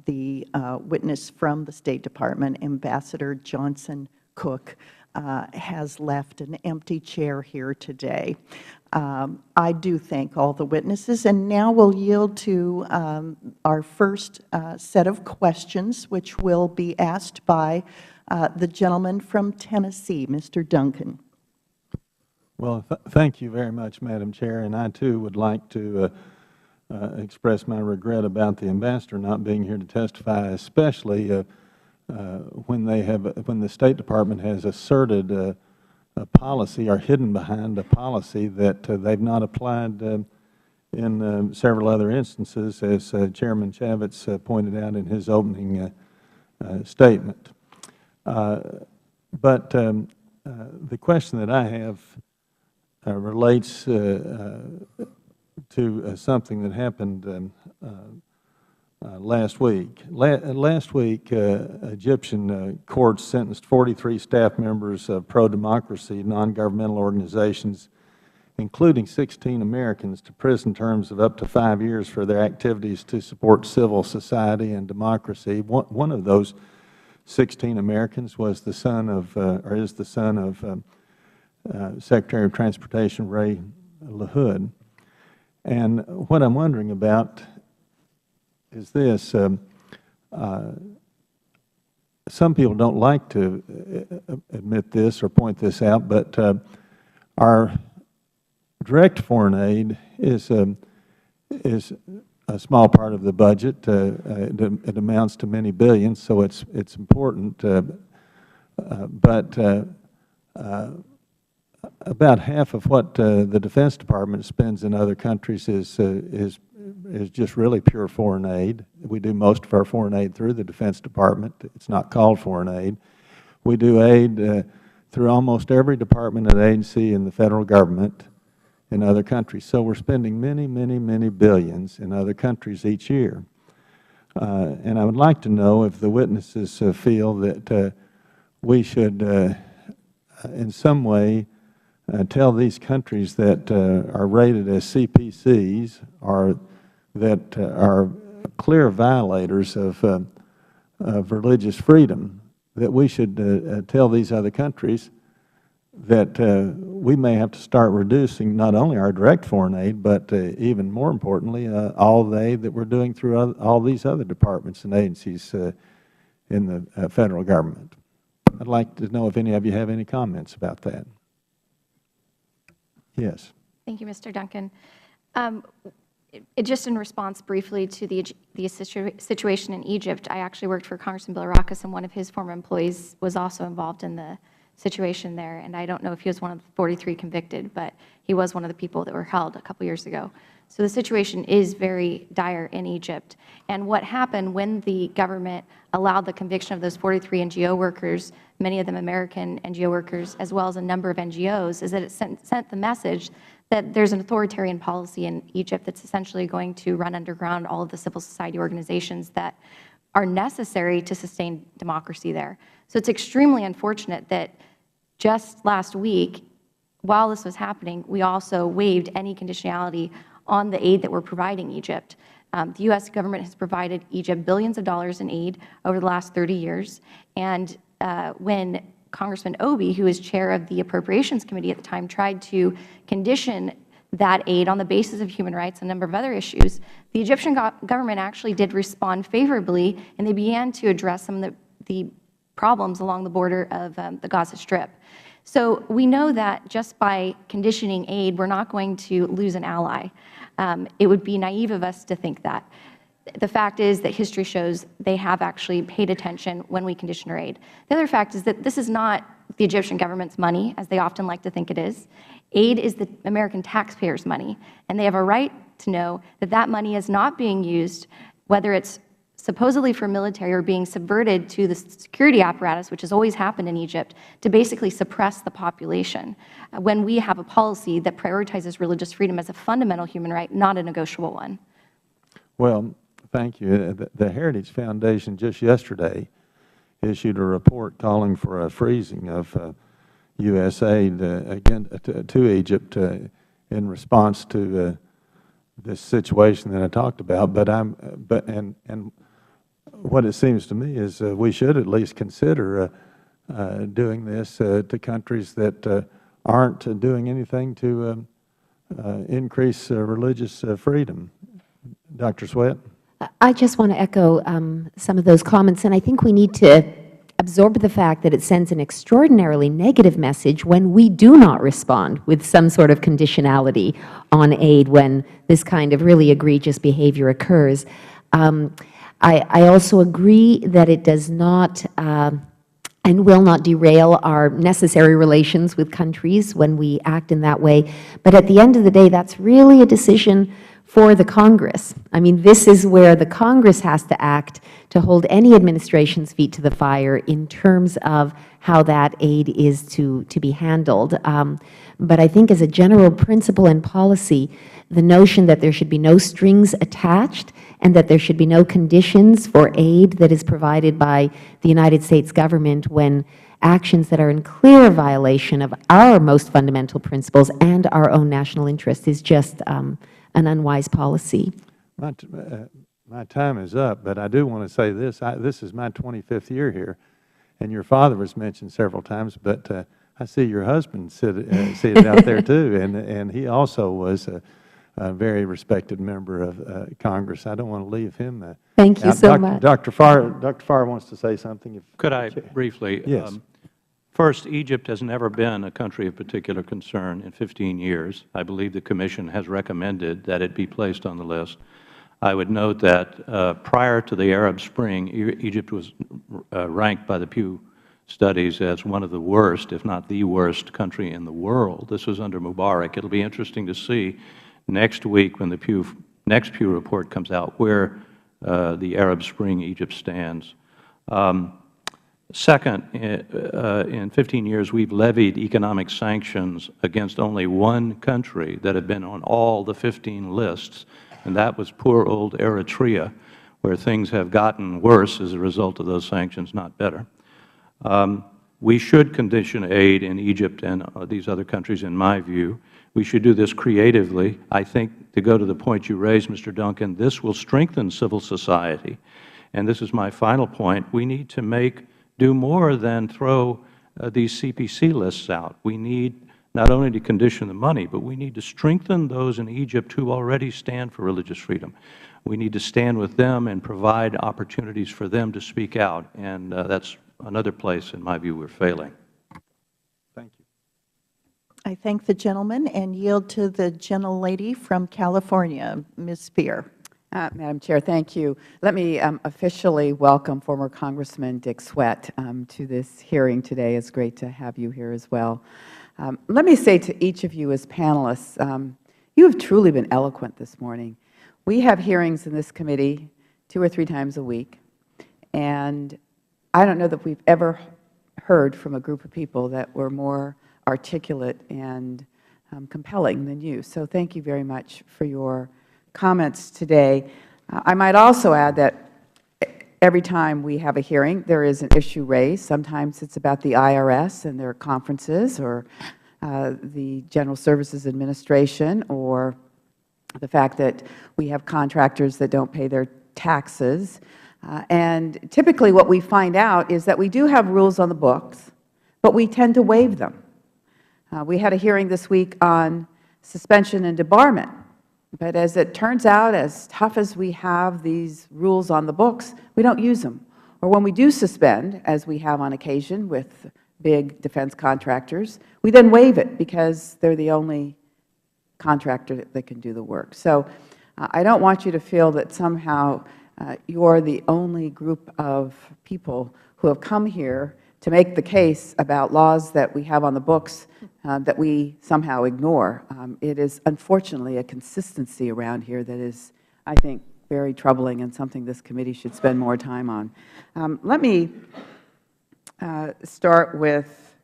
the witness from the State Department, Ambassador Johnson Cook, has left an empty chair here today. I do thank all the witnesses, and now we'll yield to our first set of questions, which will be asked by the gentleman from Tennessee, Mr. Duncan. Well, thank you very much, Madam Chair, and I too would like to express my regret about the ambassador not being here to testify, especially when the State Department has asserted a policy or hidden behind a policy that they've not applied in several other instances, as Chairman Chavez pointed out in his opening statement. But the question that I have relates to something that happened last week. Last week, Egyptian courts sentenced 43 staff members of pro-democracy non-governmental organizations, including 16 Americans, to prison terms of up to 5 years for their activities to support civil society and democracy. One of those 16 Americans was the son of, or is the son of, Secretary of Transportation Ray LaHood. And what I'm wondering about is this. Some people don't like to admit this or point this out, but our direct foreign aid is a small part of the budget. It amounts to many billions, so it's important. But about half of what the Defense Department spends in other countries is just really pure foreign aid. We do most of our foreign aid through the Defense Department. It's not called foreign aid. We do aid through almost every department and agency in the Federal Government in other countries. So we're spending many, many, many billions in other countries each year. And I would like to know if the witnesses feel that we should in some way tell these countries that are rated as CPCs or that are clear violators of religious freedom, that we should tell these other countries that we may have to start reducing not only our direct foreign aid, but even more importantly, all the aid that we're doing through all these other departments and agencies in the Federal Government. I'd like to know if any of you have any comments about that. Yes. Thank you, Mr. Duncan. Just in response briefly to the situation in Egypt, I actually worked for Congressman Bilirakis, and one of his former employees was also involved in the situation there. And I don't know if he was one of the 43 convicted, but he was one of the people that were held a couple years ago. So the situation is very dire in Egypt. And what happened when the government allowed the conviction of those 43 NGO workers, many of them American NGO workers, as well as a number of NGOs, is that it sent the message that there's an authoritarian policy in Egypt that's essentially going to run underground all of the civil society organizations that are necessary to sustain democracy there. So it's extremely unfortunate that just last week, while this was happening, we also waived any conditionality on the aid that we're providing Egypt. The U.S. government has provided Egypt billions of dollars in aid over the last 30 years. And when Congressman Obi, who is chair of the Appropriations Committee at the time, tried to condition that aid on the basis of human rights and a number of other issues, the Egyptian government actually did respond favorably, and they began to address some of the problems along the border of the Gaza Strip. So we know that just by conditioning aid, we're not going to lose an ally. It would be naive of us to think that. The fact is that history shows they have actually paid attention when we condition our aid. The other fact is that this is not the Egyptian government's money, as they often like to think it is. Aid is the American taxpayers' money, and they have a right to know that that money is not being used, whether it's supposedly for military or being subverted to the security apparatus, which has always happened in Egypt, to basically suppress the population, when we have a policy that prioritizes religious freedom as a fundamental human right, not a negotiable one. Well, thank you. The Heritage Foundation just yesterday issued a report calling for a freezing of U.S. aid again to Egypt in response to this situation that I talked about. And what it seems to me is we should at least consider doing this to countries that aren't doing anything to increase religious freedom. Dr. Swett? I just want to echo some of those comments, and I think we need to absorb the fact that it sends an extraordinarily negative message when we do not respond with some sort of conditionality on aid when this kind of really egregious behavior occurs. I also agree that it does not and will not derail our necessary relations with countries when we act in that way. But at the end of the day, that's really a decision for the Congress. I mean, this is where the Congress has to act to hold any administration's feet to the fire in terms of how that aid is to be handled. But I think as a general principle and policy, the notion that there should be no strings attached and that there should be no conditions for aid that is provided by the United States government when actions that are in clear violation of our most fundamental principles and our own national interest is just an unwise policy. My time is up, but I do want to say this. This is my 25th year here, and your father was mentioned several times, but I see your husband seated out there too, and he also was a very respected member of Congress. I don't want to leave him. Thank you so much. Dr. Farr wants to say something. Could I briefly? Yes. First, Egypt has never been a country of particular concern in 15 years. I believe the Commission has recommended that it be placed on the list. I would note that prior to the Arab Spring, Egypt was ranked by the Pew Studies as one of the worst, if not the worst, country in the world. This was under Mubarak. It will be interesting to see next week when the next Pew report comes out where the Arab Spring Egypt stands. Second, in 15 years, we've levied economic sanctions against only one country that had been on all the 15 lists, and that was poor old Eritrea, where things have gotten worse as a result of those sanctions, not better. We should condition aid in Egypt and these other countries, in my view. We should do this creatively. I think, to go to the point you raised, Mr. Duncan, this will strengthen civil society. And this is my final point. We need to do more than throw these CPC lists out. We need not only to condition the money, but we need to strengthen those in Egypt who already stand for religious freedom. We need to stand with them and provide opportunities for them to speak out, and that's another place, in my view, we're failing. Thank you. I thank the gentleman and yield to the gentlelady from California, Ms. Spear. Madam Chair, thank you. Let me officially welcome former Congressman Dick Swett to this hearing today. It's great to have you here as well. Let me say to each of you as panelists, you have truly been eloquent this morning. We have hearings in this committee 2 or 3 times a week, and I don't know that we've ever heard from a group of people that were more articulate and compelling than you. So thank you very much for your comments today. I might also add that every time we have a hearing, there is an issue raised. Sometimes it's about the IRS and their conferences, or the General Services Administration, or the fact that we have contractors that don't pay their taxes. And typically what we find out is that we do have rules on the books, but we tend to waive them. We had a hearing this week on suspension and debarment. But as it turns out, as tough as we have these rules on the books, we don't use them. Or when we do suspend, as we have on occasion with big defense contractors. We then waive it because they're the only contractor that can do the work. So I don't want you to feel that somehow you're the only group of people who have come here to make the case about laws that we have on the books that we somehow ignore. It is unfortunately a consistency around here that is, I think, very troubling and something this committee should spend more time on. Let me start with,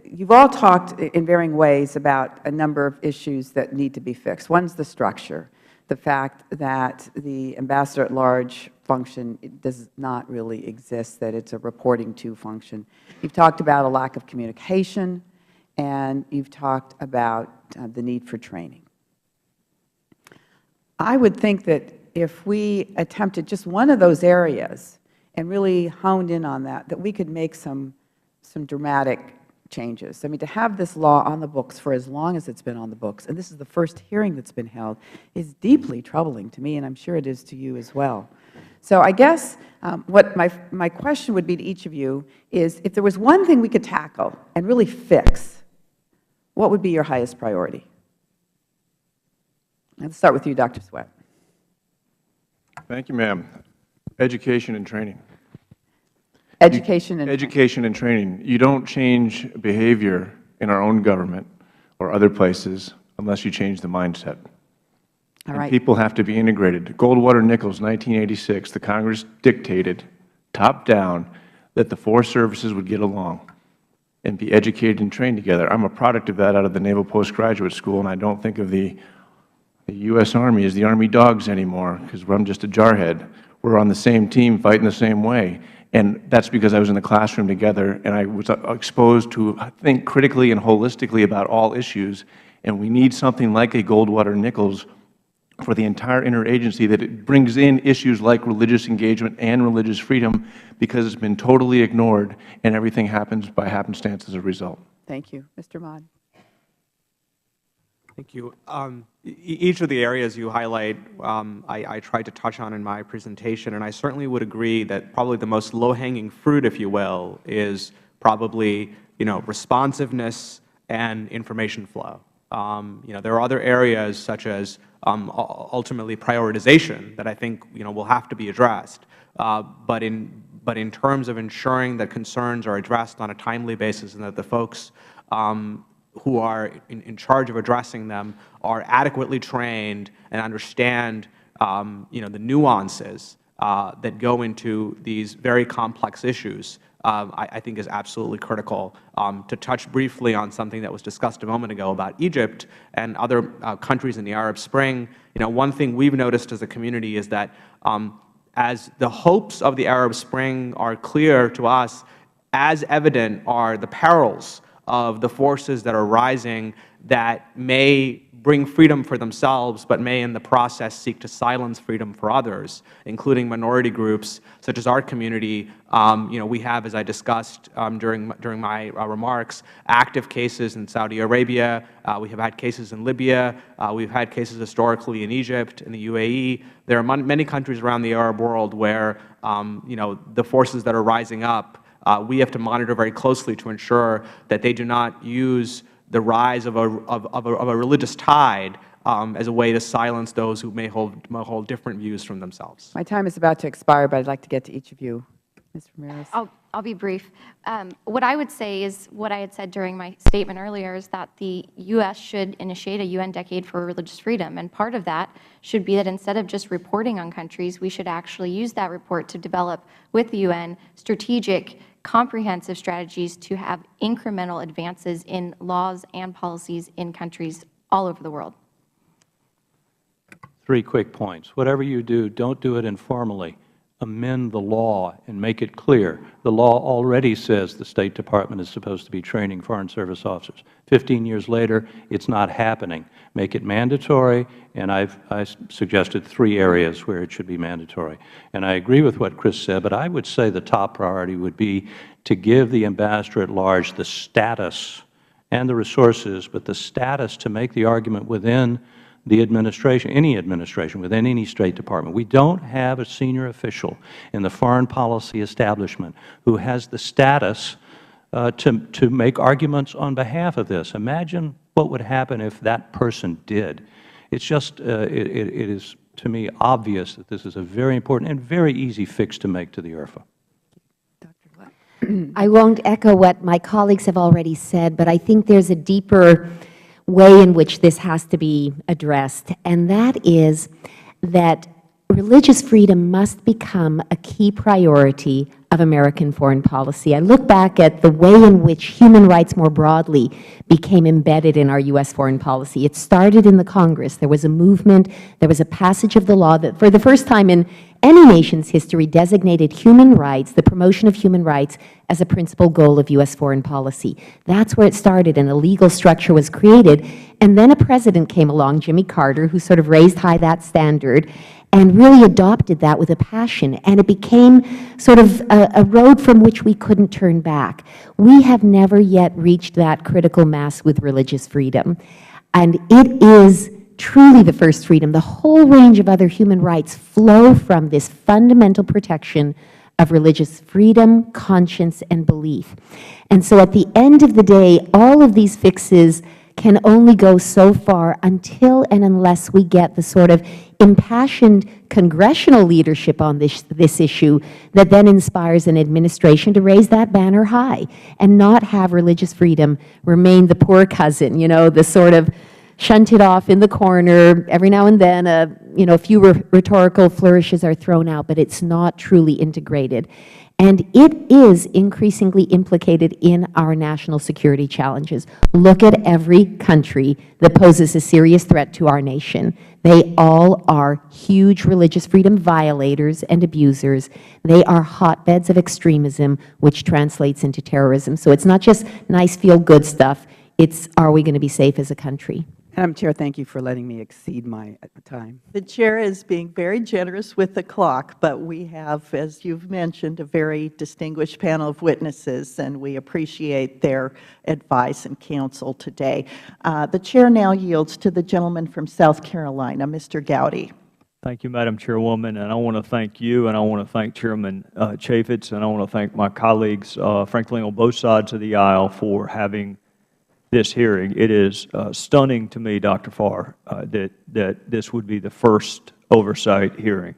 you've all talked in varying ways about a number of issues that need to be fixed. One is the structure, the fact that the ambassador-at-large function does not really exist, that it's a reporting to function. You've talked about a lack of communication, and you've talked about the need for training. I would think that if we attempted just one of those areas and really honed in on that, that we could make some dramatic changes. I mean, to have this law on the books for as long as it's been on the books, and this is the first hearing that's been held, is deeply troubling to me, and I'm sure it is to you as well. So I guess what my question would be to each of you is, if there was one thing we could tackle and really fix, what would be your highest priority? Let's start with you, Dr. Swett. Thank you, ma'am. Education and training. Education and Education and training. You don't change behavior in our own government or other places unless you change the mindset. All right. And people have to be integrated. Goldwater-Nichols, 1986, the Congress dictated, top down, that the four services would get along and be educated and trained together. I'm a product of that out of the Naval Postgraduate School, and I don't think of the U.S. Army as the Army dogs anymore, because I'm just a jarhead. We're on the same team, fighting the same way. And that's because I was in the classroom together, and I was exposed to think critically and holistically about all issues. And we need something like a Goldwater-Nichols for the entire interagency, that it brings in issues like religious engagement and religious freedom, because it's been totally ignored, and everything happens by happenstance as a result. Thank you. Mr. Ahmad. Thank you. Each of the areas you highlight, I tried to touch on in my presentation, and I certainly would agree that probably the most low-hanging fruit, if you will, is probably responsiveness and information flow. There are other areas such as ultimately prioritization that I think will have to be addressed. But in terms of ensuring that concerns are addressed on a timely basis and that the folks who are in charge of addressing them are adequately trained and understand the nuances that go into these very complex issues, I think is absolutely critical. To touch briefly on something that was discussed a moment ago about Egypt and other countries in the Arab Spring, one thing we've noticed as a community is that as the hopes of the Arab Spring are clear to us, as evident are the perils of the forces that are rising that may bring freedom for themselves, but may in the process seek to silence freedom for others, including minority groups such as our community. We have, as I discussed during my remarks, active cases in Saudi Arabia. We have had cases in Libya. We've had cases historically in Egypt, in the UAE. There are many countries around the Arab world where the forces that are rising up, we have to monitor very closely to ensure that they do not use the rise of a religious tide as a way to silence those who may hold different views from themselves. My time is about to expire, but I'd like to get to each of you. Ms. Ramirez. I'll be brief. What I would say is what I had said during my statement earlier is that the U.S. should initiate a UN decade for religious freedom, and part of that should be that instead of just reporting on countries, we should actually use that report to develop with the UN strategic, comprehensive strategies to have incremental advances in laws and policies in countries all over the world. 3 quick points. Whatever you do, don't do it informally. Amend the law and make it clear. The law already says the State Department is supposed to be training Foreign Service officers. 15 years later, it's not happening. Make it mandatory, and I suggested 3 areas where it should be mandatory. And I agree with what Chris said, but I would say the top priority would be to give the ambassador at large the status and the resources, but the status to make the argument within the administration, any administration within any State Department. We don't have a senior official in the foreign policy establishment who has the status to make arguments on behalf of this. Imagine what would happen if that person did. It's just, it is, to me, obvious that this is a very important and very easy fix to make to the IRFA. I won't echo what my colleagues have already said, but I think there's a deeper way in which this has to be addressed, and that is that religious freedom must become a key priority of American foreign policy. I look back at the way in which human rights more broadly became embedded in our U.S. foreign policy. It started in the Congress. There was a movement, there was a passage of the law that for the first time in any nation's history designated human rights, the promotion of human rights, as a principal goal of U.S. foreign policy. That's where it started, and a legal structure was created. And then a president came along, Jimmy Carter, who sort of raised high that standard and really adopted that with a passion, and it became sort of a road from which we couldn't turn back. We have never yet reached that critical mass with religious freedom, and it is truly the first freedom. The whole range of other human rights flow from this fundamental protection of religious freedom, conscience, and belief. And so at the end of the day, all of these fixes can only go so far until and unless we get the sort of impassioned congressional leadership on this issue that then inspires an administration to raise that banner high and not have religious freedom remain the poor cousin, you know, the sort of shunted off in the corner. Every now and then, a few rhetorical flourishes are thrown out, but it's not truly integrated. And it is increasingly implicated in our national security challenges. Look at every country that poses a serious threat to our nation. They all are huge religious freedom violators and abusers. They are hotbeds of extremism, which translates into terrorism. So it's not just nice feel-good stuff. It's, are we going to be safe as a country? Madam Chair, thank you for letting me exceed my time. The Chair is being very generous with the clock, but we have, as you've mentioned, a very distinguished panel of witnesses, and we appreciate their advice and counsel today. The Chair now yields to the gentleman from South Carolina, Mr. Gowdy. Thank you, Madam Chairwoman, and I want to thank you, and I want to thank Chairman Chaffetz, and I want to thank my colleagues, frankly, on both sides of the aisle for having this hearing. It is stunning to me, Dr. Farr, that this would be the first oversight hearing.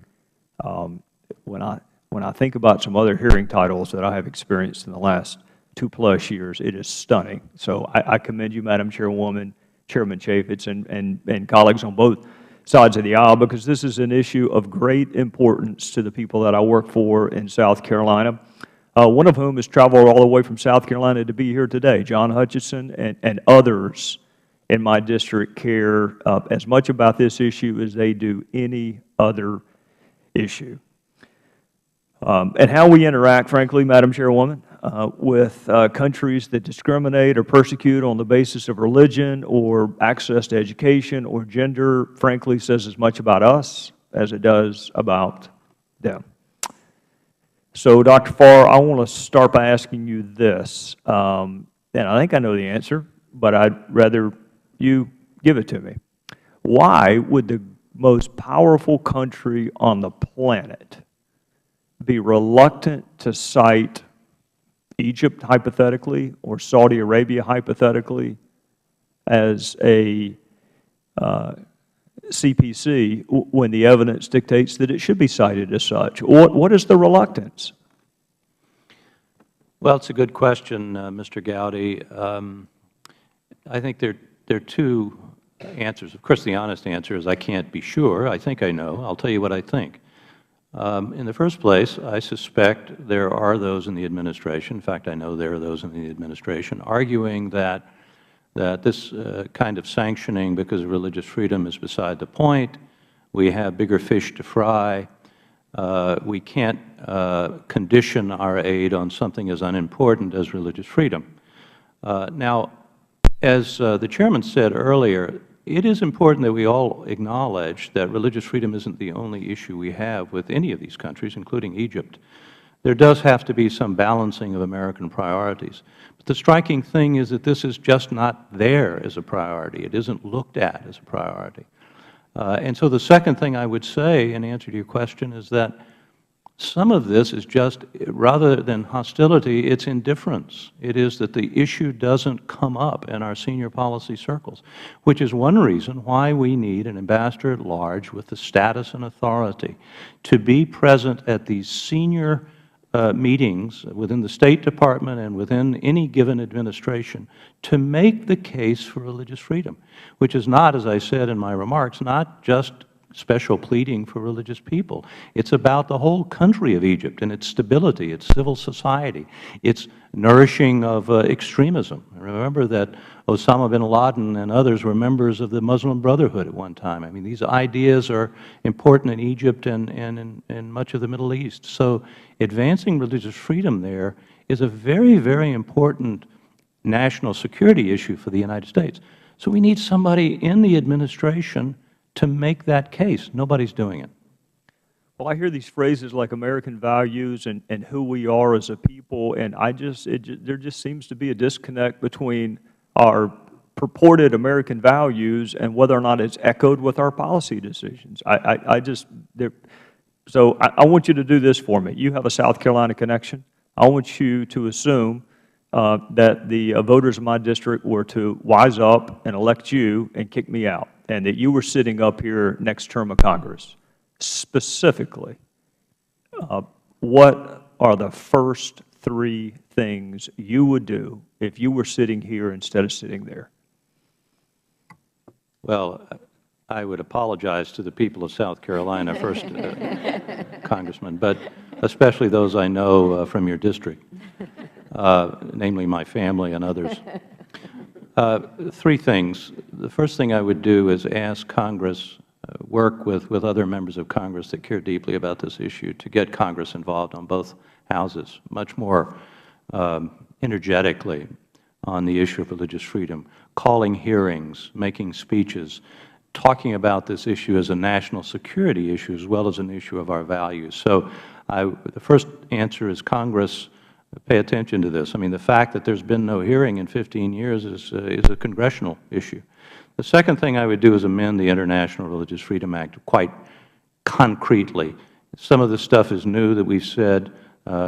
When I think about some other hearing titles that I have experienced in the last 2+ years, it is stunning. So I commend you, Madam Chairwoman, Chairman Chaffetz, and colleagues on both sides of the aisle, because this is an issue of great importance to the people that I work for in South Carolina. One of whom has traveled all the way from South Carolina to be here today. John Hutchinson and others in my district care as much about this issue as they do any other issue. And how we interact, frankly, Madam Chairwoman, with countries that discriminate or persecute on the basis of religion or access to education or gender, frankly, says as much about us as it does about them. So, Dr. Farr, I want to start by asking you this, and I think I know the answer, but I'd rather you give it to me. Why would the most powerful country on the planet be reluctant to cite Egypt, hypothetically, or Saudi Arabia, hypothetically, as a CPC when the evidence dictates that it should be cited as such? What is the reluctance? Well, it's a good question, Mr. Gowdy. I think there are two answers. Of course, the honest answer is I can't be sure. I think I know. I'll tell you what I think. In the first place, I suspect there are those in the administration, in fact, I know there are those in the administration, arguing that this kind of sanctioning because of religious freedom is beside the point. We have bigger fish to fry. We can't condition our aid on something as unimportant as religious freedom. Now, as the Chairman said earlier, it is important that we all acknowledge that religious freedom isn't the only issue we have with any of these countries, including Egypt. There does have to be some balancing of American priorities. But the striking thing is that this is just not there as a priority. It isn't looked at as a priority. And so the second thing I would say in answer to your question is that some of this is just, rather than hostility, it's indifference. It is that the issue doesn't come up in our senior policy circles, which is one reason why we need an ambassador at large with the status and authority to be present at these senior meetings within the State Department and within any given administration to make the case for religious freedom, which is not, as I said in my remarks, not just special pleading for religious people. It's about the whole country of Egypt and its stability, its civil society, its nourishing of extremism. Remember that Osama bin Laden and others were members of the Muslim Brotherhood at one time. I mean, these ideas are important in Egypt and in much of the Middle East. So advancing religious freedom there is a very, very important national security issue for the United States. So we need somebody in the administration to make that case. Nobody's doing it. Well, I hear these phrases like American values and who we are as a people, and there just seems to be a disconnect between our purported American values and whether or not it's echoed with our policy decisions. So I want you to do this for me. You have a South Carolina connection. I want you to assume that the voters of my district were to wise up and elect you and kick me out, and that you were sitting up here next term of Congress. Specifically, what are the first 3 things you would do if you were sitting here instead of sitting there? Well, I would apologize to the people of South Carolina first, Congressman, but especially those I know from your district, namely my family and others. 3 things. The first thing I would do is ask Congress, work with other members of Congress that care deeply about this issue to get Congress involved on both houses much more energetically on the issue of religious freedom, calling hearings, making speeches, talking about this issue as a national security issue as well as an issue of our values. So the first answer is Congress, pay attention to this. I mean, the fact that there's been no hearing in 15 years is a congressional issue. The second thing I would do is amend the International Religious Freedom Act quite concretely. Some of the stuff is new that we've said.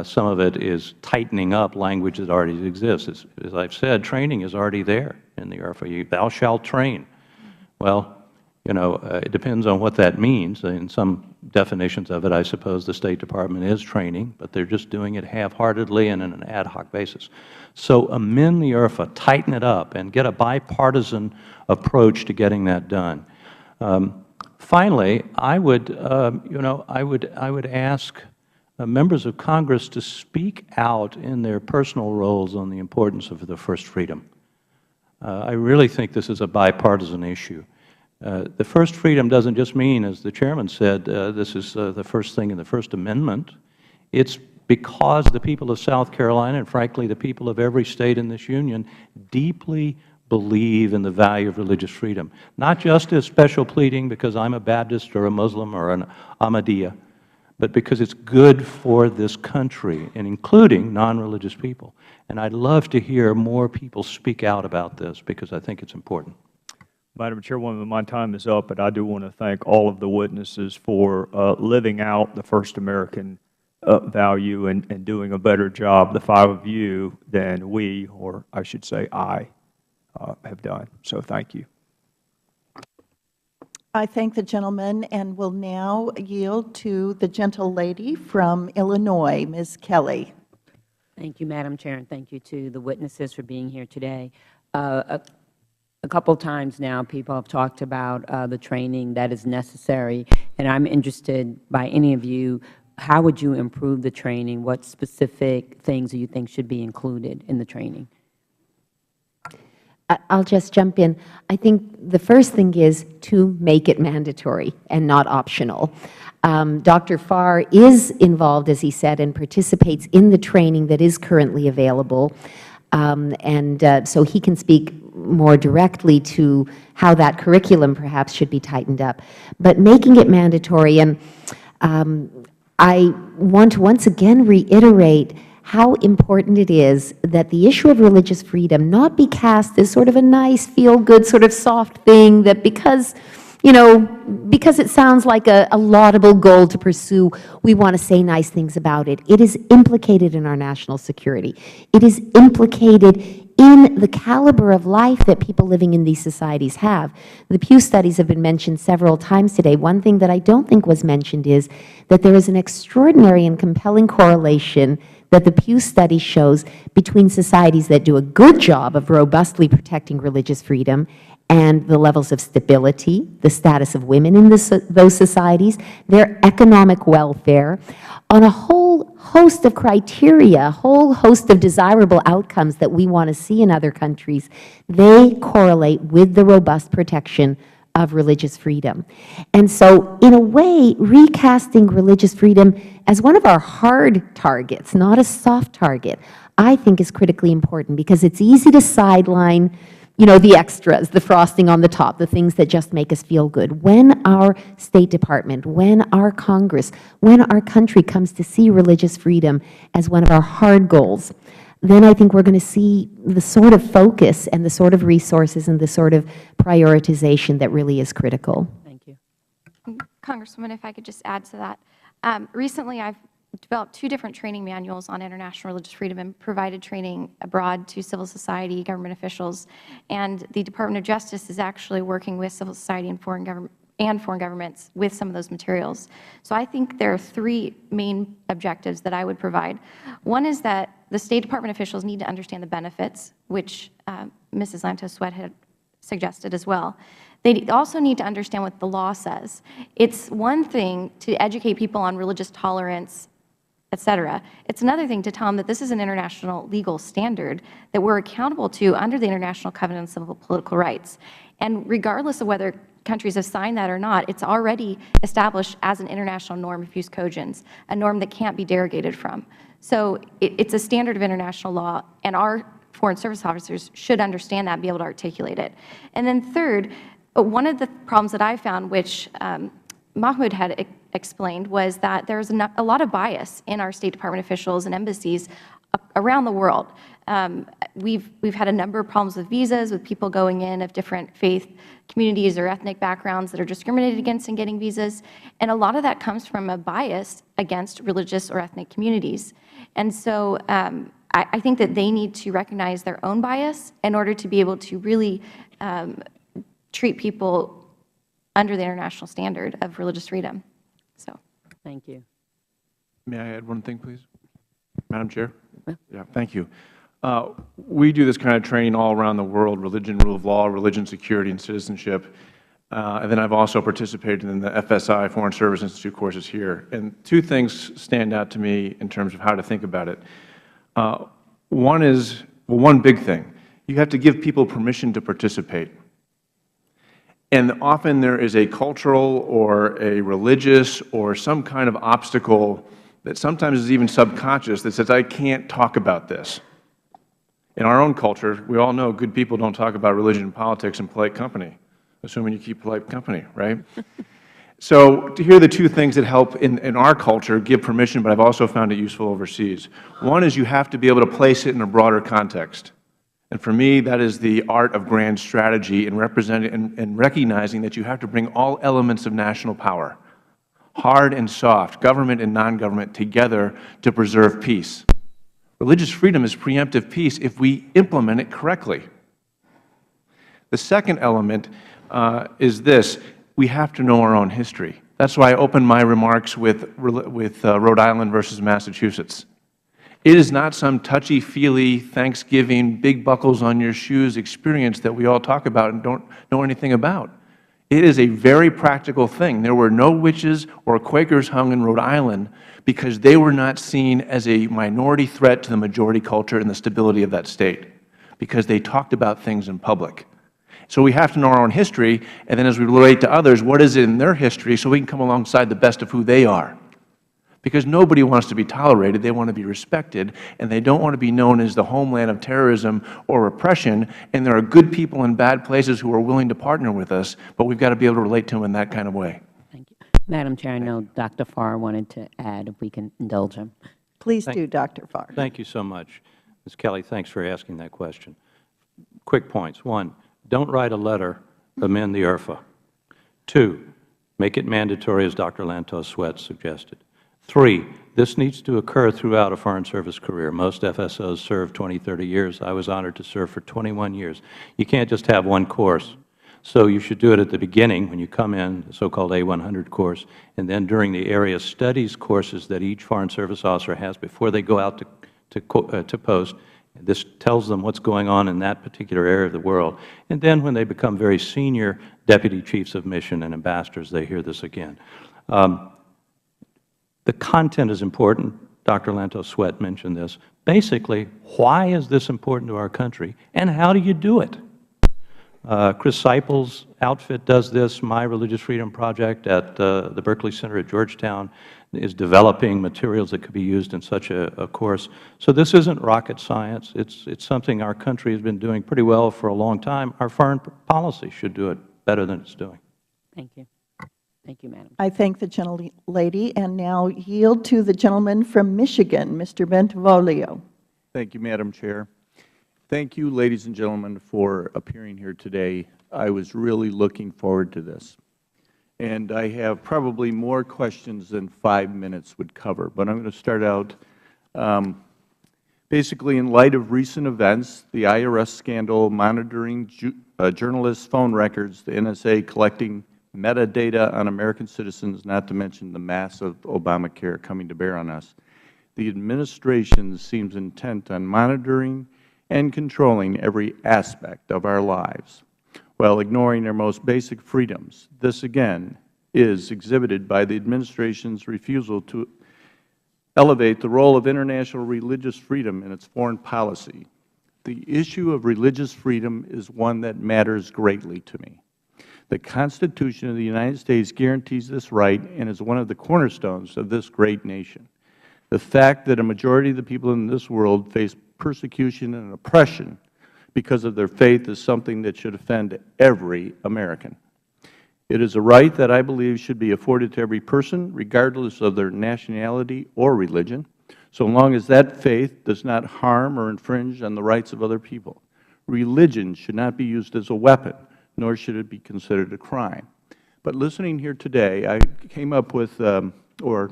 Some of it is tightening up language that already exists. As I've said, training is already there in the IRFA. Thou shalt train. Well, you know, it depends on what that means. In some definitions of it, I suppose the State Department is training, but they're just doing it half-heartedly and on an ad hoc basis. So amend the IRFA, tighten it up, and get a bipartisan approach to getting that done. Finally, I would ask members of Congress to speak out in their personal roles on the importance of the first freedom. I really think this is a bipartisan issue. The first freedom doesn't just mean, as the Chairman said, this is the first thing in the First Amendment. It's because the people of South Carolina and, frankly, the people of every State in this Union deeply believe in the value of religious freedom, not just as special pleading because I'm a Baptist or a Muslim or an Ahmadiyya, but because it's good for this country, and including non-religious people. And I'd love to hear more people speak out about this because I think it's important. Madam Chairwoman, my time is up, but I do want to thank all of the witnesses for living out the first American value and doing a better job, the 5 of you, than we, or I should say I, have done. So thank you. I thank the gentleman and will now yield to the gentlelady from Illinois, Ms. Kelly. Thank you, Madam Chair, and thank you to the witnesses for being here today. A couple times now, people have talked about the training that is necessary, and I'm interested by any of you, how would you improve the training? What specific things do you think should be included in the training? I'll just jump in. I think the first thing is to make it mandatory and not optional. Dr. Farr is involved, as he said, and participates in the training that is currently available. So he can speak more directly to how that curriculum perhaps should be tightened up. But making it mandatory, and I want to once again reiterate how important it is that the issue of religious freedom not be cast as sort of a nice, feel-good, sort of soft thing that because you know, because it sounds like a laudable goal to pursue, we want to say nice things about it. It is implicated in our national security. It is implicated in the caliber of life that people living in these societies have. The Pew studies have been mentioned several times today. One thing that I don't think was mentioned is that there is an extraordinary and compelling correlation that the Pew study shows between societies that do a good job of robustly protecting religious freedom and the levels of stability, the status of women in those societies, their economic welfare, on a whole host of criteria, a whole host of desirable outcomes that we want to see in other countries. They correlate with the robust protection of religious freedom. And so, in a way, recasting religious freedom as one of our hard targets, not a soft target, I think is critically important, because it's easy to sideline, you know, the extras, the frosting on the top, the things that just make us feel good. When our State Department, when our Congress, when our country comes to see religious freedom as one of our hard goals, then I think we're going to see the sort of focus and the sort of resources and the sort of prioritization that really is critical. Thank you. Congresswoman, if I could just add to that. Recently, I've developed 2 different training manuals on international religious freedom and provided training abroad to civil society, government officials, and the Department of Justice is actually working with civil society and foreign governments with some of those materials. So I think there are 3 main objectives that I would provide. One is that the State Department officials need to understand the benefits, which Mrs. Lantos-Swett had suggested as well. They also need to understand what the law says. It's one thing to educate people on religious tolerance, et cetera. It's another thing to tell them that this is an international legal standard that we're accountable to under the International Covenant on Civil and Political Rights. And regardless of whether countries have signed that or not, it's already established as an international norm of jus cogens, a norm that can't be derogated from. So it's a standard of international law, and our Foreign Service officers should understand that and be able to articulate it. And then third, one of the problems that I found, which Mahu had explained, was that there's a lot of bias in our State Department officials and embassies around the world. We've had a number of problems with visas, with people going in of different faith communities or ethnic backgrounds that are discriminated against in getting visas, and a lot of that comes from a bias against religious or ethnic communities. And so I think that they need to recognize their own bias in order to be able to really treat people under the international standard of religious freedom. So, thank you. May I add one thing, please? Madam Chair? Yeah, thank you. We do this kind of training all around the world: religion, rule of law, religion, security, and citizenship. And then I've also participated in the FSI, Foreign Service Institute courses here. And 2 things stand out to me in terms of how to think about it. One is, well, one big thing, you have to give people permission to participate. And often there is a cultural or a religious or some kind of obstacle that sometimes is even subconscious that says, I can't talk about this. In our own culture, we all know good people don't talk about religion and politics in polite company, assuming you keep polite company, right? So to hear the 2 things that help in our culture give permission, but I've also found it useful overseas. One is you have to be able to place it in a broader context. And for me, that is the art of grand strategy in representing and recognizing that you have to bring all elements of national power, hard and soft, government and non-government, together to preserve peace. Religious freedom is preemptive peace if we implement it correctly. The second element is this: we have to know our own history. That's why I opened my remarks with Rhode Island versus Massachusetts. It is not some touchy-feely Thanksgiving, big buckles on your shoes experience that we all talk about and don't know anything about. It is a very practical thing. There were no witches or Quakers hung in Rhode Island because they were not seen as a minority threat to the majority culture and the stability of that state, because they talked about things in public. So we have to know our own history, and then as we relate to others, what is in their history so we can come alongside the best of who they are. Because nobody wants to be tolerated, they want to be respected, and they don't want to be known as the homeland of terrorism or repression, and there are good people in bad places who are willing to partner with us, but we've got to be able to relate to them in that kind of way. Thank you. Madam Chair, I know Dr. Farr wanted to add, if we can indulge him. Please do, Dr. Farr. Thank you so much. Ms. Kelly, thanks for asking that question. Quick points. 1, don't write a letter, amend the IRFA. 2, make it mandatory, as Dr. Lantos-Swett suggested. 3, this needs to occur throughout a Foreign Service career. Most FSOs serve 20, 30 years. I was honored to serve for 21 years. You can't just have one course. So you should do it at the beginning when you come in, the so-called A100 course, and then during the area studies courses that each Foreign Service officer has before they go out to post. This tells them what's going on in that particular area of the world. And then when they become very senior deputy chiefs of mission and ambassadors, they hear this again. The content is important. Dr. Lantos-Swett mentioned this. Basically, why is this important to our country, and how do you do it? Chris Seiple's outfit does this. My Religious Freedom Project at the Berkeley Center at Georgetown is developing materials that could be used in such a course. So this isn't rocket science. It's something our country has been doing pretty well for a long time. Our foreign policy should do it better than it's doing. Thank you. Thank you, Madam. I thank the gentlelady and now yield to the gentleman from Michigan, Mr. Bentivolio. Thank you, Madam Chair. Thank you, ladies and gentlemen, for appearing here today. I was really looking forward to this. And I have probably more questions than 5 minutes would cover. But I'm going to start out basically in light of recent events, the IRS scandal monitoring journalists' phone records, the NSA collecting metadata on American citizens, not to mention the massive Obamacare coming to bear on us. The administration seems intent on monitoring and controlling every aspect of our lives while ignoring our most basic freedoms. This, again, is exhibited by the administration's refusal to elevate the role of international religious freedom in its foreign policy. The issue of religious freedom is one that matters greatly to me. The Constitution of the United States guarantees this right and is one of the cornerstones of this great nation. The fact that a majority of the people in this world face persecution and oppression because of their faith is something that should offend every American. It is a right that I believe should be afforded to every person, regardless of their nationality or religion, so long as that faith does not harm or infringe on the rights of other people. Religion should not be used as a weapon, nor should it be considered a crime. But listening here today, I came up with or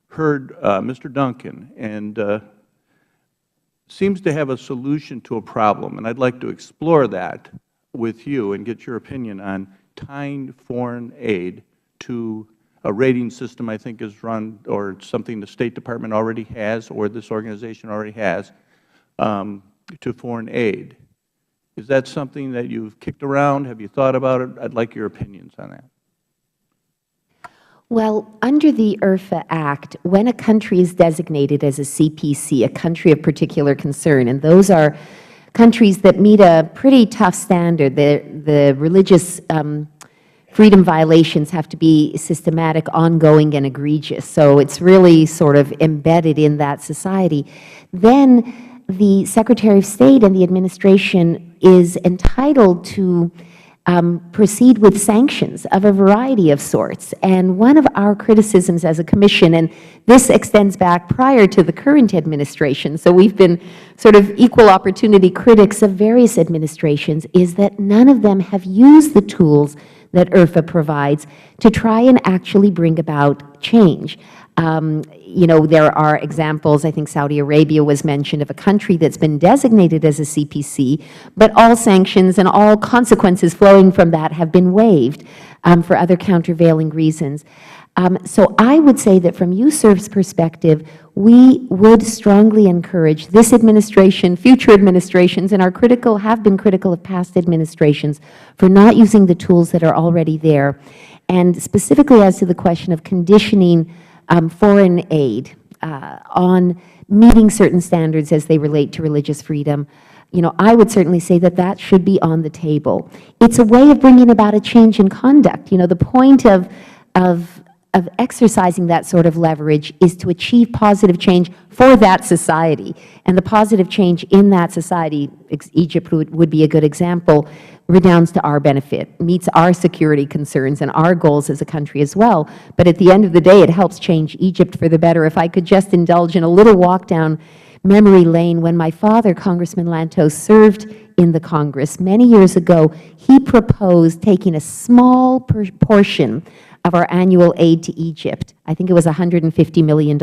heard Mr. Duncan, and seems to have a solution to a problem. And I'd like to explore that with you and get your opinion on tying foreign aid to a rating system I think is run, or something the State Department already has or this organization already has, to foreign aid. Is that something that you've kicked around? Have you thought about it? I'd like your opinions on that. Well, under the IRFA Act, when a country is designated as a CPC, a country of particular concern, and those are countries that meet a pretty tough standard, the religious freedom violations have to be systematic, ongoing, and egregious. So it's really sort of embedded in that society. Then the Secretary of State and the administration is entitled to proceed with sanctions of a variety of sorts. And one of our criticisms as a commission, and this extends back prior to the current administration, so we've been sort of equal opportunity critics of various administrations, is that none of them have used the tools that IRFA provides to try and actually bring about change. You know, there are examples, I think Saudi Arabia was mentioned, of a country that's been designated as a CPC, but all sanctions and all consequences flowing from that have been waived for other countervailing reasons. So I would say that from USERV's perspective, we would strongly encourage this administration, future administrations, and have been critical of past administrations for not using the tools that are already there. And specifically as to the question of conditioning foreign aid on meeting certain standards as they relate to religious freedom, you know, I would certainly say that that should be on the table. It's a way of bringing about a change in conduct. You know, the point of exercising that sort of leverage is to achieve positive change for that society. And the positive change in that society, Egypt would be a good example, redounds to our benefit, meets our security concerns and our goals as a country as well. But at the end of the day, it helps change Egypt for the better. If I could just indulge in a little walk down memory lane. When my father, Congressman Lantos, served in the Congress many years ago, he proposed taking a small portion of our annual aid to Egypt, I think it was $150 million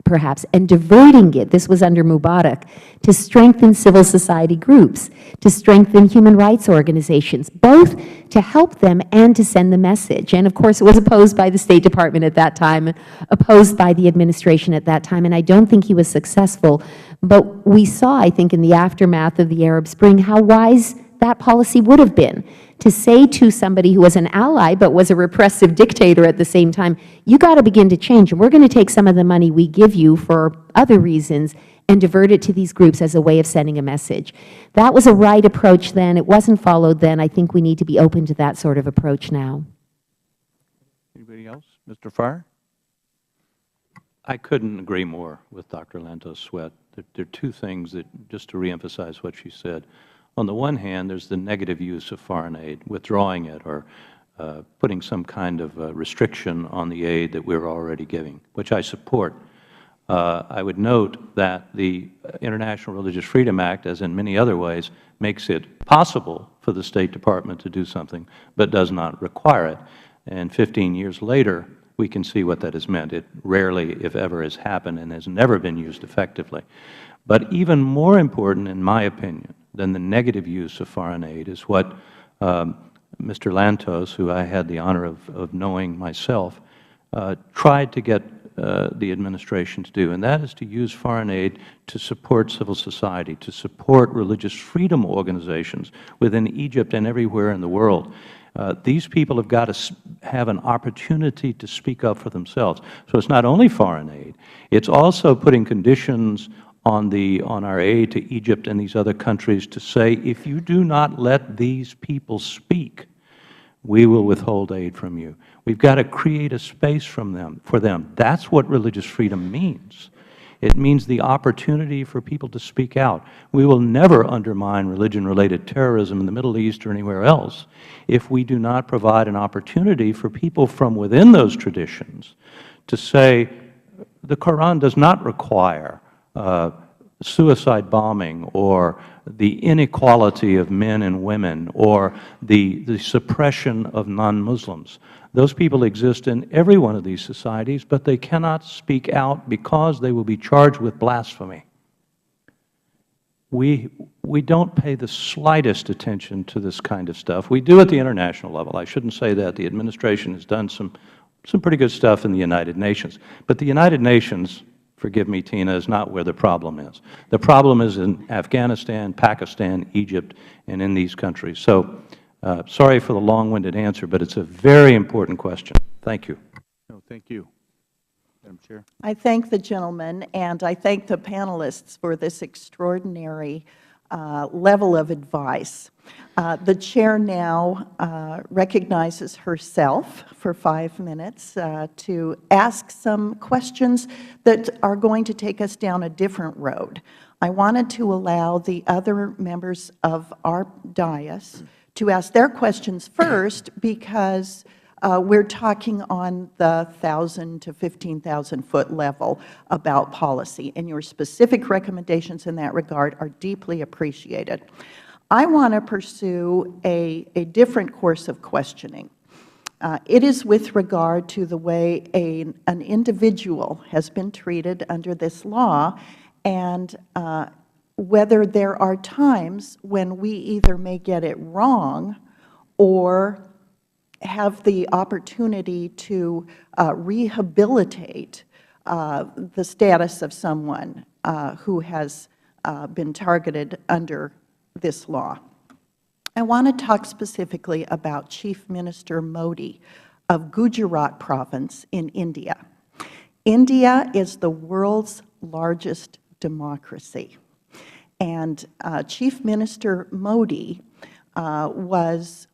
perhaps, and diverting it, this was under Mubarak, to strengthen civil society groups, to strengthen human rights organizations, both to help them and to send the message. And of course, it was opposed by the State Department at that time, opposed by the administration at that time, and I don't think he was successful. But we saw, I think, in the aftermath of the Arab Spring, how wise that policy would have been, to say to somebody who was an ally but was a repressive dictator at the same time, you got to begin to change, and we're going to take some of the money we give you for other reasons and divert it to these groups as a way of sending a message. That was a right approach then. It wasn't followed then. I think we need to be open to that sort of approach now. Anybody else? Mr. Farr? I couldn't agree more with Dr. Lantos-Swett. There are two things that, just to reemphasize what she said. On the one hand, there's the negative use of foreign aid, withdrawing it or putting some kind of restriction on the aid that we're already giving, which I support. I would note that the International Religious Freedom Act, as in many other ways, makes it possible for the State Department to do something, but does not require it. And 15 years later, we can see what that has meant. It rarely, if ever, has happened and has never been used effectively. But even more important, in my opinion, than the negative use of foreign aid is what Mr. Lantos, who I had the honor of knowing myself, tried to get the administration to do, and that is to use foreign aid to support civil society, to support religious freedom organizations within Egypt and everywhere in the world. These people have got to have an opportunity to speak up for themselves. So it's not only foreign aid, it's also putting conditions on our aid to Egypt and these other countries to say, if you do not let these people speak, we will withhold aid from you. We've got to create a space for them. That's what religious freedom means. It means the opportunity for people to speak out. We will never undermine religion-related terrorism in the Middle East or anywhere else if we do not provide an opportunity for people from within those traditions to say, the Quran does not require suicide bombing or the inequality of men and women or the suppression of non-Muslims. Those people exist in every one of these societies, but they cannot speak out because they will be charged with blasphemy. We don't pay the slightest attention to this kind of stuff. We do at the international level. I shouldn't say that. The administration has done some pretty good stuff in the United Nations. But the United Nations, forgive me, Tina, is not where the problem is. The problem is in Afghanistan, Pakistan, Egypt, and in these countries. So sorry for the long-winded answer, but it's a very important question. Thank you. No, thank you. Madam Chair. I thank the gentleman, and I thank the panelists for this extraordinary level of advice. The Chair now recognizes herself for 5 minutes to ask some questions that are going to take us down a different road. I wanted to allow the other members of our dais to ask their questions first because we're talking on the 1,000 to 15,000-foot level about policy, and your specific recommendations in that regard are deeply appreciated. I want to pursue a different course of questioning. It is with regard to the way an individual has been treated under this law and whether there are times when we either may get it wrong or have the opportunity to rehabilitate the status of someone who has been targeted under this law. I want to talk specifically about Chief Minister Modi of Gujarat province in India. India is the world's largest democracy, and Chief Minister Modi was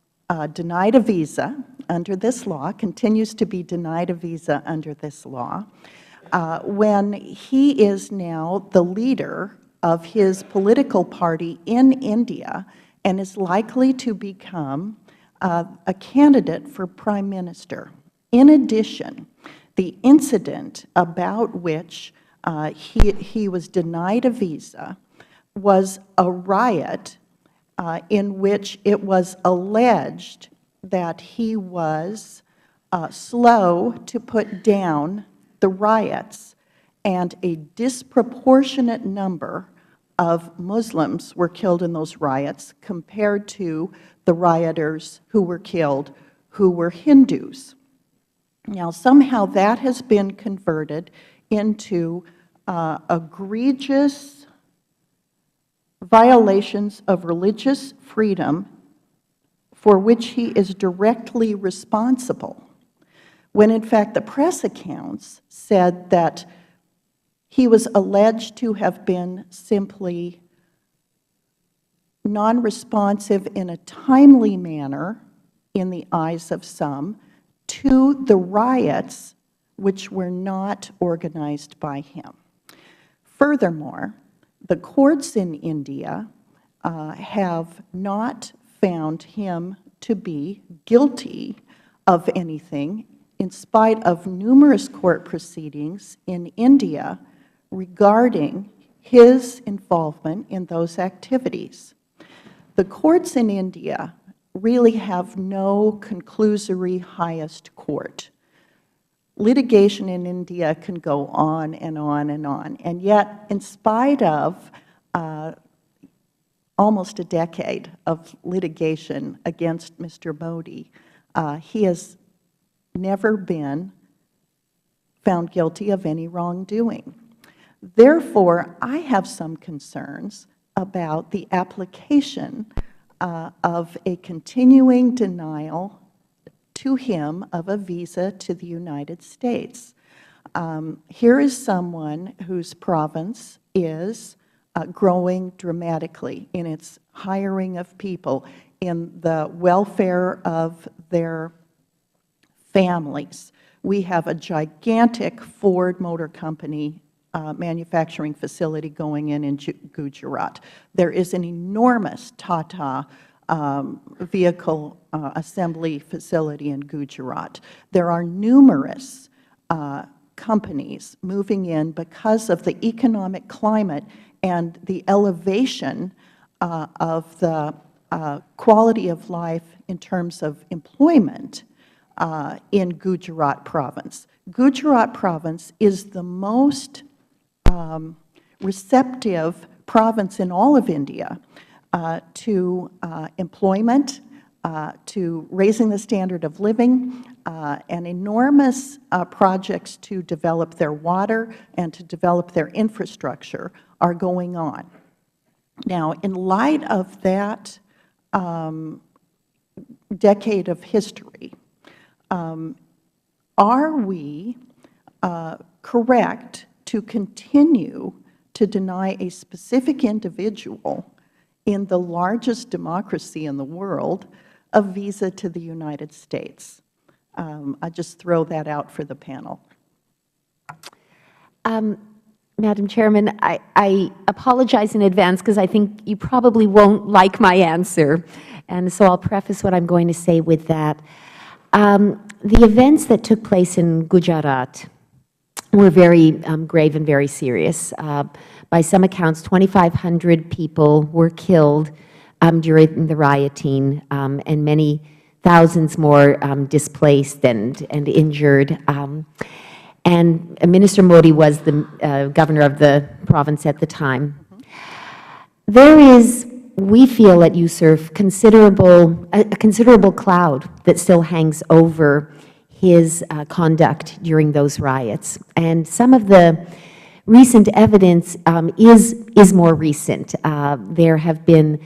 denied a visa under this law, continues to be denied a visa under this law, when he is now the leader of his political party in India and is likely to become a candidate for Prime Minister. In addition, the incident about which he was denied a visa was a riot in which it was alleged that he was slow to put down the riots, and a disproportionate number of Muslims were killed in those riots compared to the rioters who were killed who were Hindus. Now, somehow that has been converted into egregious violations of religious freedom for which he is directly responsible, when in fact the press accounts said that he was alleged to have been simply non-responsive in a timely manner in the eyes of some to the riots which were not organized by him. Furthermore, the courts in India have not found him to be guilty of anything, in spite of numerous court proceedings in India regarding his involvement in those activities. The courts in India really have no conclusory highest court. Litigation in India can go on and on and on, and yet in spite of almost a decade of litigation against Mr. Modi, he has never been found guilty of any wrongdoing. Therefore, I have some concerns about the application of a continuing denial to him of a visa to the United States. Here is someone whose province is growing dramatically in its hiring of people, in the welfare of their families. We have a gigantic Ford Motor Company manufacturing facility going in Gujarat. There is an enormous Tata vehicle assembly facility in Gujarat. There are numerous companies moving in because of the economic climate and the elevation of the quality of life in terms of employment in Gujarat province. Gujarat province is the most receptive province in all of India to employment, to raising the standard of living, and enormous projects to develop their water and to develop their infrastructure are going on. Now, in light of that decade of history, are we correct to continue to deny a specific individual in the largest democracy in the world a visa to the United States? I just throw that out for the panel. Madam Chairman, I apologize in advance because I think you probably won't like my answer, and so I'll preface what I'm going to say with that. The events that took place in Gujarat were very grave and very serious. By some accounts, 2,500 people were killed during the rioting, and many thousands more displaced and injured. And Minister Modi was the governor of the province at the time. There is, we feel at USCIRF, a considerable cloud that still hangs over his conduct during those riots. And some of the recent evidence is more recent. There have been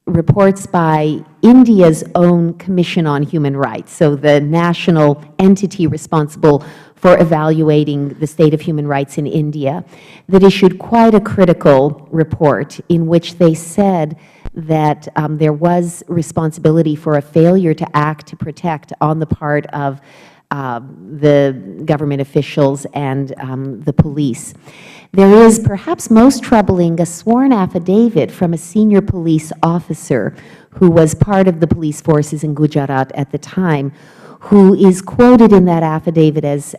reports by India's own Commission on Human Rights, so the national entity responsible for evaluating the state of human rights in India, that issued quite a critical report in which they said that there was responsibility for a failure to act to protect on the part of the government officials and the police. There is, perhaps most troubling, a sworn affidavit from a senior police officer who was part of the police forces in Gujarat at the time, who is quoted in that affidavit as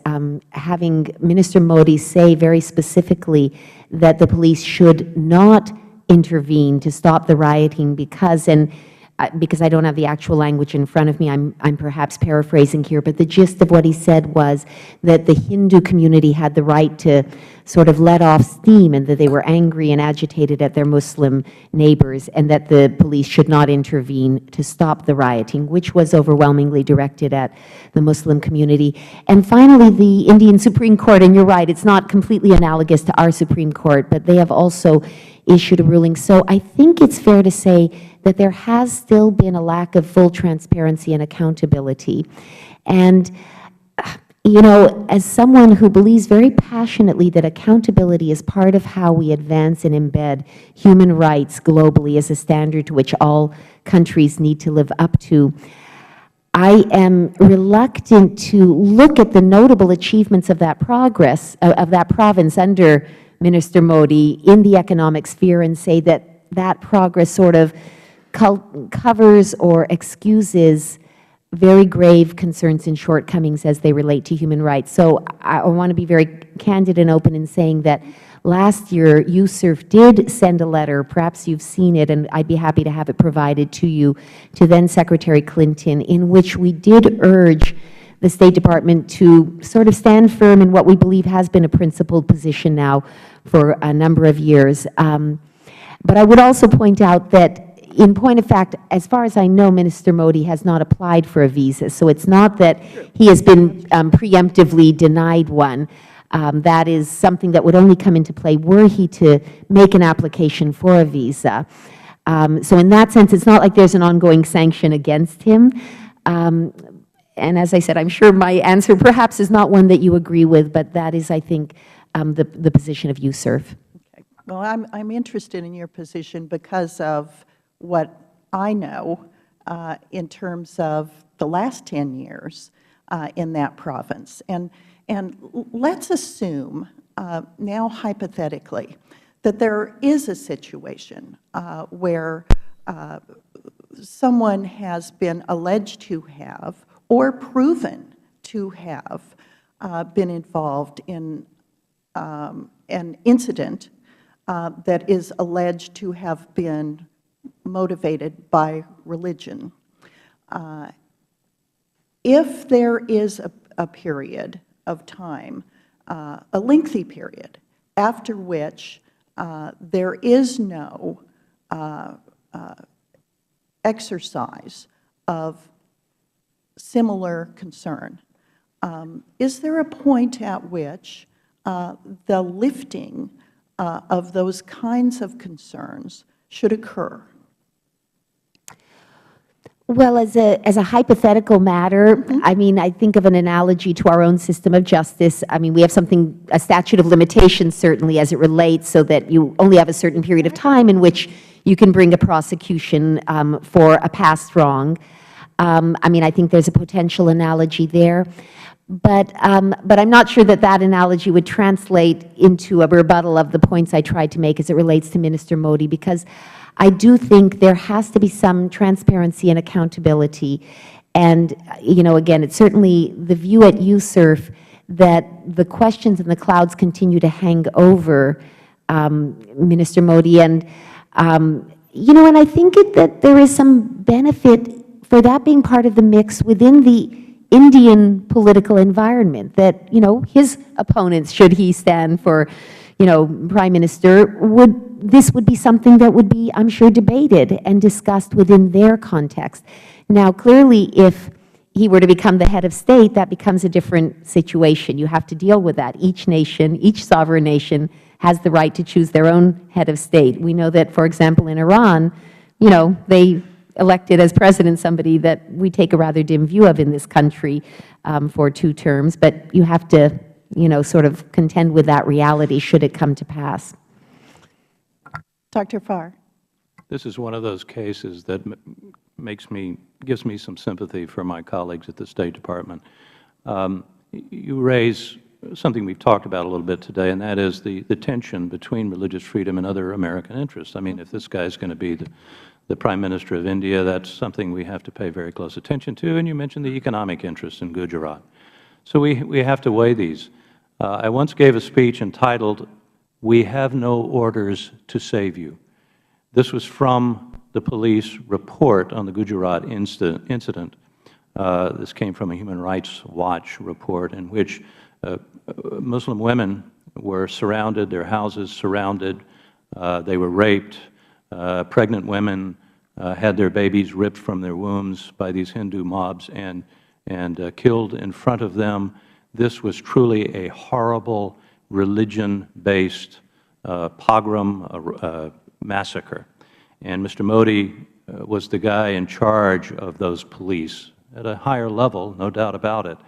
having Minister Modi say very specifically that the police should not intervene to stop the rioting because I don't have the actual language in front of me, I'm perhaps paraphrasing here, but the gist of what he said was that the Hindu community had the right to sort of let off steam and that they were angry and agitated at their Muslim neighbors and that the police should not intervene to stop the rioting, which was overwhelmingly directed at the Muslim community. And finally, the Indian Supreme Court, and you're right, it's not completely analogous to our Supreme Court, but they have also issued a ruling. So I think it's fair to say that there has still been a lack of full transparency and accountability. And, you know, as someone who believes very passionately that accountability is part of how we advance and embed human rights globally as a standard to which all countries need to live up to, I am reluctant to look at the notable achievements of that progress, of that province under Minister Modi in the economic sphere and say that that progress sort of covers or excuses very grave concerns and shortcomings as they relate to human rights. So I want to be very candid and open in saying that last year USCIRF did send a letter, perhaps you've seen it, and I'd be happy to have it provided to you, to then Secretary Clinton, in which we did urge the State Department to sort of stand firm in what we believe has been a principled position now for a number of years. But I would also point out that, in point of fact, as far as I know, Minister Modi has not applied for a visa. So it's not that he has been preemptively denied one. That is something that would only come into play were he to make an application for a visa. So in that sense, it's not like there's an ongoing sanction against him. And as I said, I'm sure my answer perhaps is not one that you agree with, but that is, I think, the position of USCIRF. Okay. Well, I'm interested in your position because of what I know in terms of the last 10 years in that province. And let's assume now hypothetically that there is a situation where someone has been alleged to have or proven to have been involved in an incident that is alleged to have been motivated by religion. If there is a period of time, a lengthy period, after which there is no exercise of similar concern, is there a point at which the lifting of those kinds of concerns should occur? Well, as a hypothetical matter, I mean, I think of an analogy to our own system of justice. I mean, we have something, a statute of limitations certainly as it relates, so that you only have a certain period of time in which you can bring a prosecution for a past wrong. I mean, I think there's a potential analogy there. But I'm not sure that that analogy would translate into a rebuttal of the points I tried to make as it relates to Minister Modi, because I do think there has to be some transparency and accountability. And, you know, again, it's certainly the view at USCIRF that the questions and the clouds continue to hang over Minister Modi. And, you know, and I think that there is some benefit for that being part of the mix within the Indian political environment, that, you know, his opponents, should he stand for, you know, Prime Minister, this would be something that would be, I'm sure, debated and discussed within their context. Now, clearly, if he were to become the head of state, that becomes a different situation. You have to deal with that. Each nation, each sovereign nation has the right to choose their own head of state. We know that, for example, in Iran, you know, they elected as president somebody that we take a rather dim view of in this country for 2 terms, but you have to, you know, sort of contend with that reality should it come to pass. Dr. Farr. This is one of those cases that gives me some sympathy for my colleagues at the State Department. You raise something we've talked about a little bit today, and that is the tension between religious freedom and other American interests. I mean, if this guy is going to be the Prime Minister of India. That's something we have to pay very close attention to. And you mentioned the economic interests in Gujarat. So we have to weigh these. I once gave a speech entitled, "We have no orders to save you." This was from the police report on the Gujarat incident. This came from a Human Rights Watch report in which Muslim women were surrounded, their houses surrounded, they were raped, pregnant women had their babies ripped from their wombs by these Hindu mobs and killed in front of them. This was truly a horrible religion-based pogrom massacre. And Mr. Modi was the guy in charge of those police at a higher level, no doubt about it.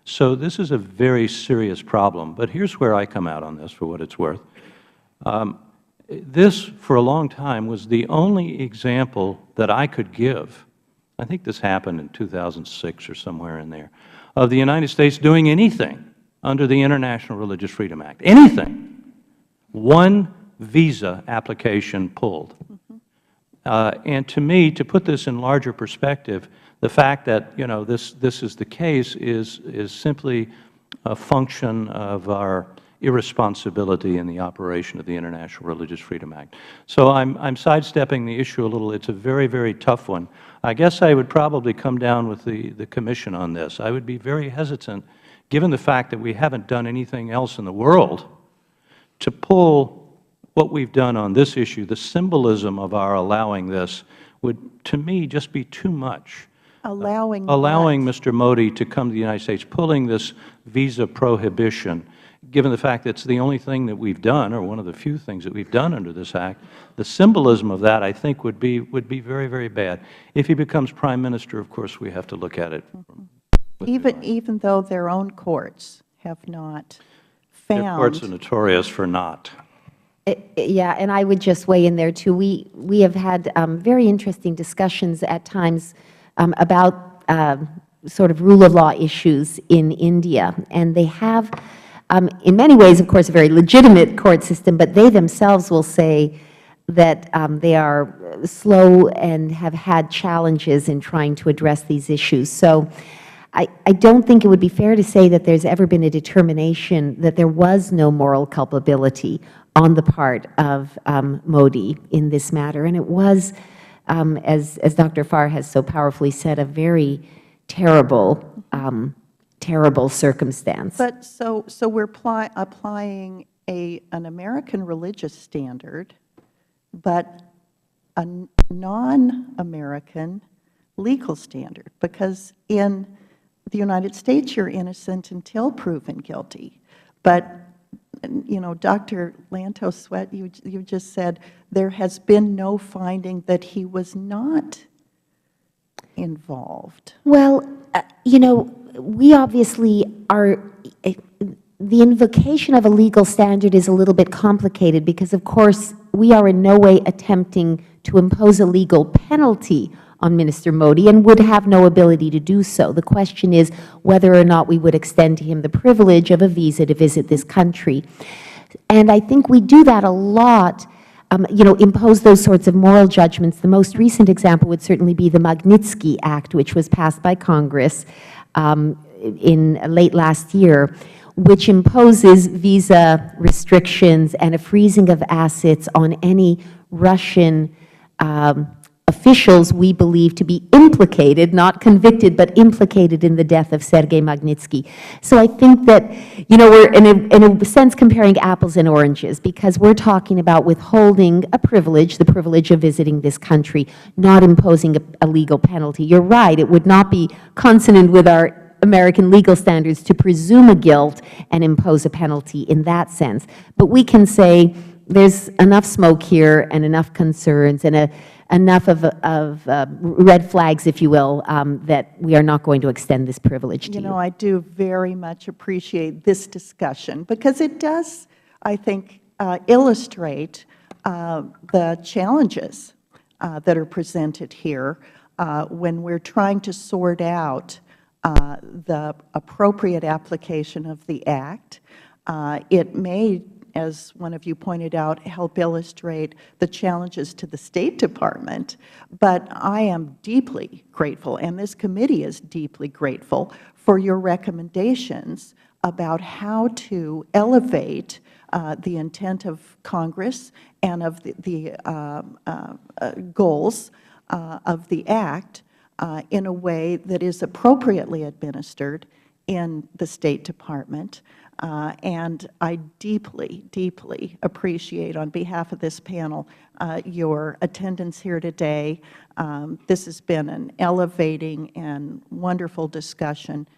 So this is a very serious problem. But here's where I come out on this, for what it's worth. This, for a long time, was the only example that I could give, I think this happened in 2006 or somewhere in there, of the United States doing anything under the International Religious Freedom Act. Anything. One visa application pulled. And to me, to put this in larger perspective, the fact that, this is the case is simply a function of our irresponsibility in the operation of the International Religious Freedom Act. So I'm sidestepping the issue a little. It's a very, very tough one. I guess I would probably come down with the Commission on this. I would be very hesitant, given the fact that we haven't done anything else in the world, to pull what we've done on this issue. The symbolism of our allowing this would, to me, just be too much. Allowing Mr. Modi to come to the United States, pulling this visa prohibition, given the fact that it's the only thing that we've done, or one of the few things that we've done under this Act, the symbolism of that, I think, would be very, very bad. If he becomes Prime Minister, of course, we have to look at it. Even though their own courts have not found. Their courts are notorious for not. Yeah, and I would just weigh in there, too. We have had very interesting discussions at times about sort of rule of law issues in India. And they have, in many ways, of course, a very legitimate court system, but they themselves will say that they are slow and have had challenges in trying to address these issues. So I don't think it would be fair to say that there's ever been a determination that there was no moral culpability on the part of Modi in this matter. And it was, as Dr. Farr has so powerfully said, a very terrible, terrible circumstance. But so we're applying an American religious standard, but a non-American legal standard, because in the United States you're innocent until proven guilty. But Dr. Lantos-Swett, you just said there has been no finding that he was not involved. Well, we obviously are, the invocation of a legal standard is a little bit complicated because, of course, we are in no way attempting to impose a legal penalty on Minister Modi and would have no ability to do so. The question is whether or not we would extend to him the privilege of a visa to visit this country. And I think we do that a lot, impose those sorts of moral judgments. The most recent example would certainly be the Magnitsky Act, which was passed by Congress in late last year, which imposes visa restrictions and a freezing of assets on any Russian officials we believe to be implicated, not convicted, but implicated in the death of Sergei Magnitsky. So I think that, we're in a sense comparing apples and oranges, because we're talking about withholding a privilege, the privilege of visiting this country, not imposing a legal penalty. You're right, it would not be consonant with our American legal standards to presume a guilt and impose a penalty in that sense. But we can say there's enough smoke here and enough concerns and enough of red flags, if you will, that we are not going to extend this privilege to you. I do very much appreciate this discussion because it does, I think, illustrate the challenges that are presented here when we're trying to sort out the appropriate application of the Act. It may as one of you pointed out, help illustrate the challenges to the State Department. But I am deeply grateful, and this committee is deeply grateful, for your recommendations about how to elevate the intent of Congress and of the goals of the Act in a way that is appropriately administered in the State Department. And I deeply, deeply appreciate, on behalf of this panel, your attendance here today. This has been an elevating and wonderful discussion.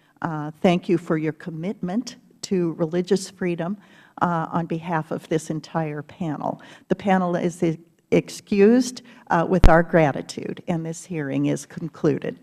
Thank you for your commitment to religious freedom on behalf of this entire panel. The panel is excused with our gratitude, and this hearing is concluded.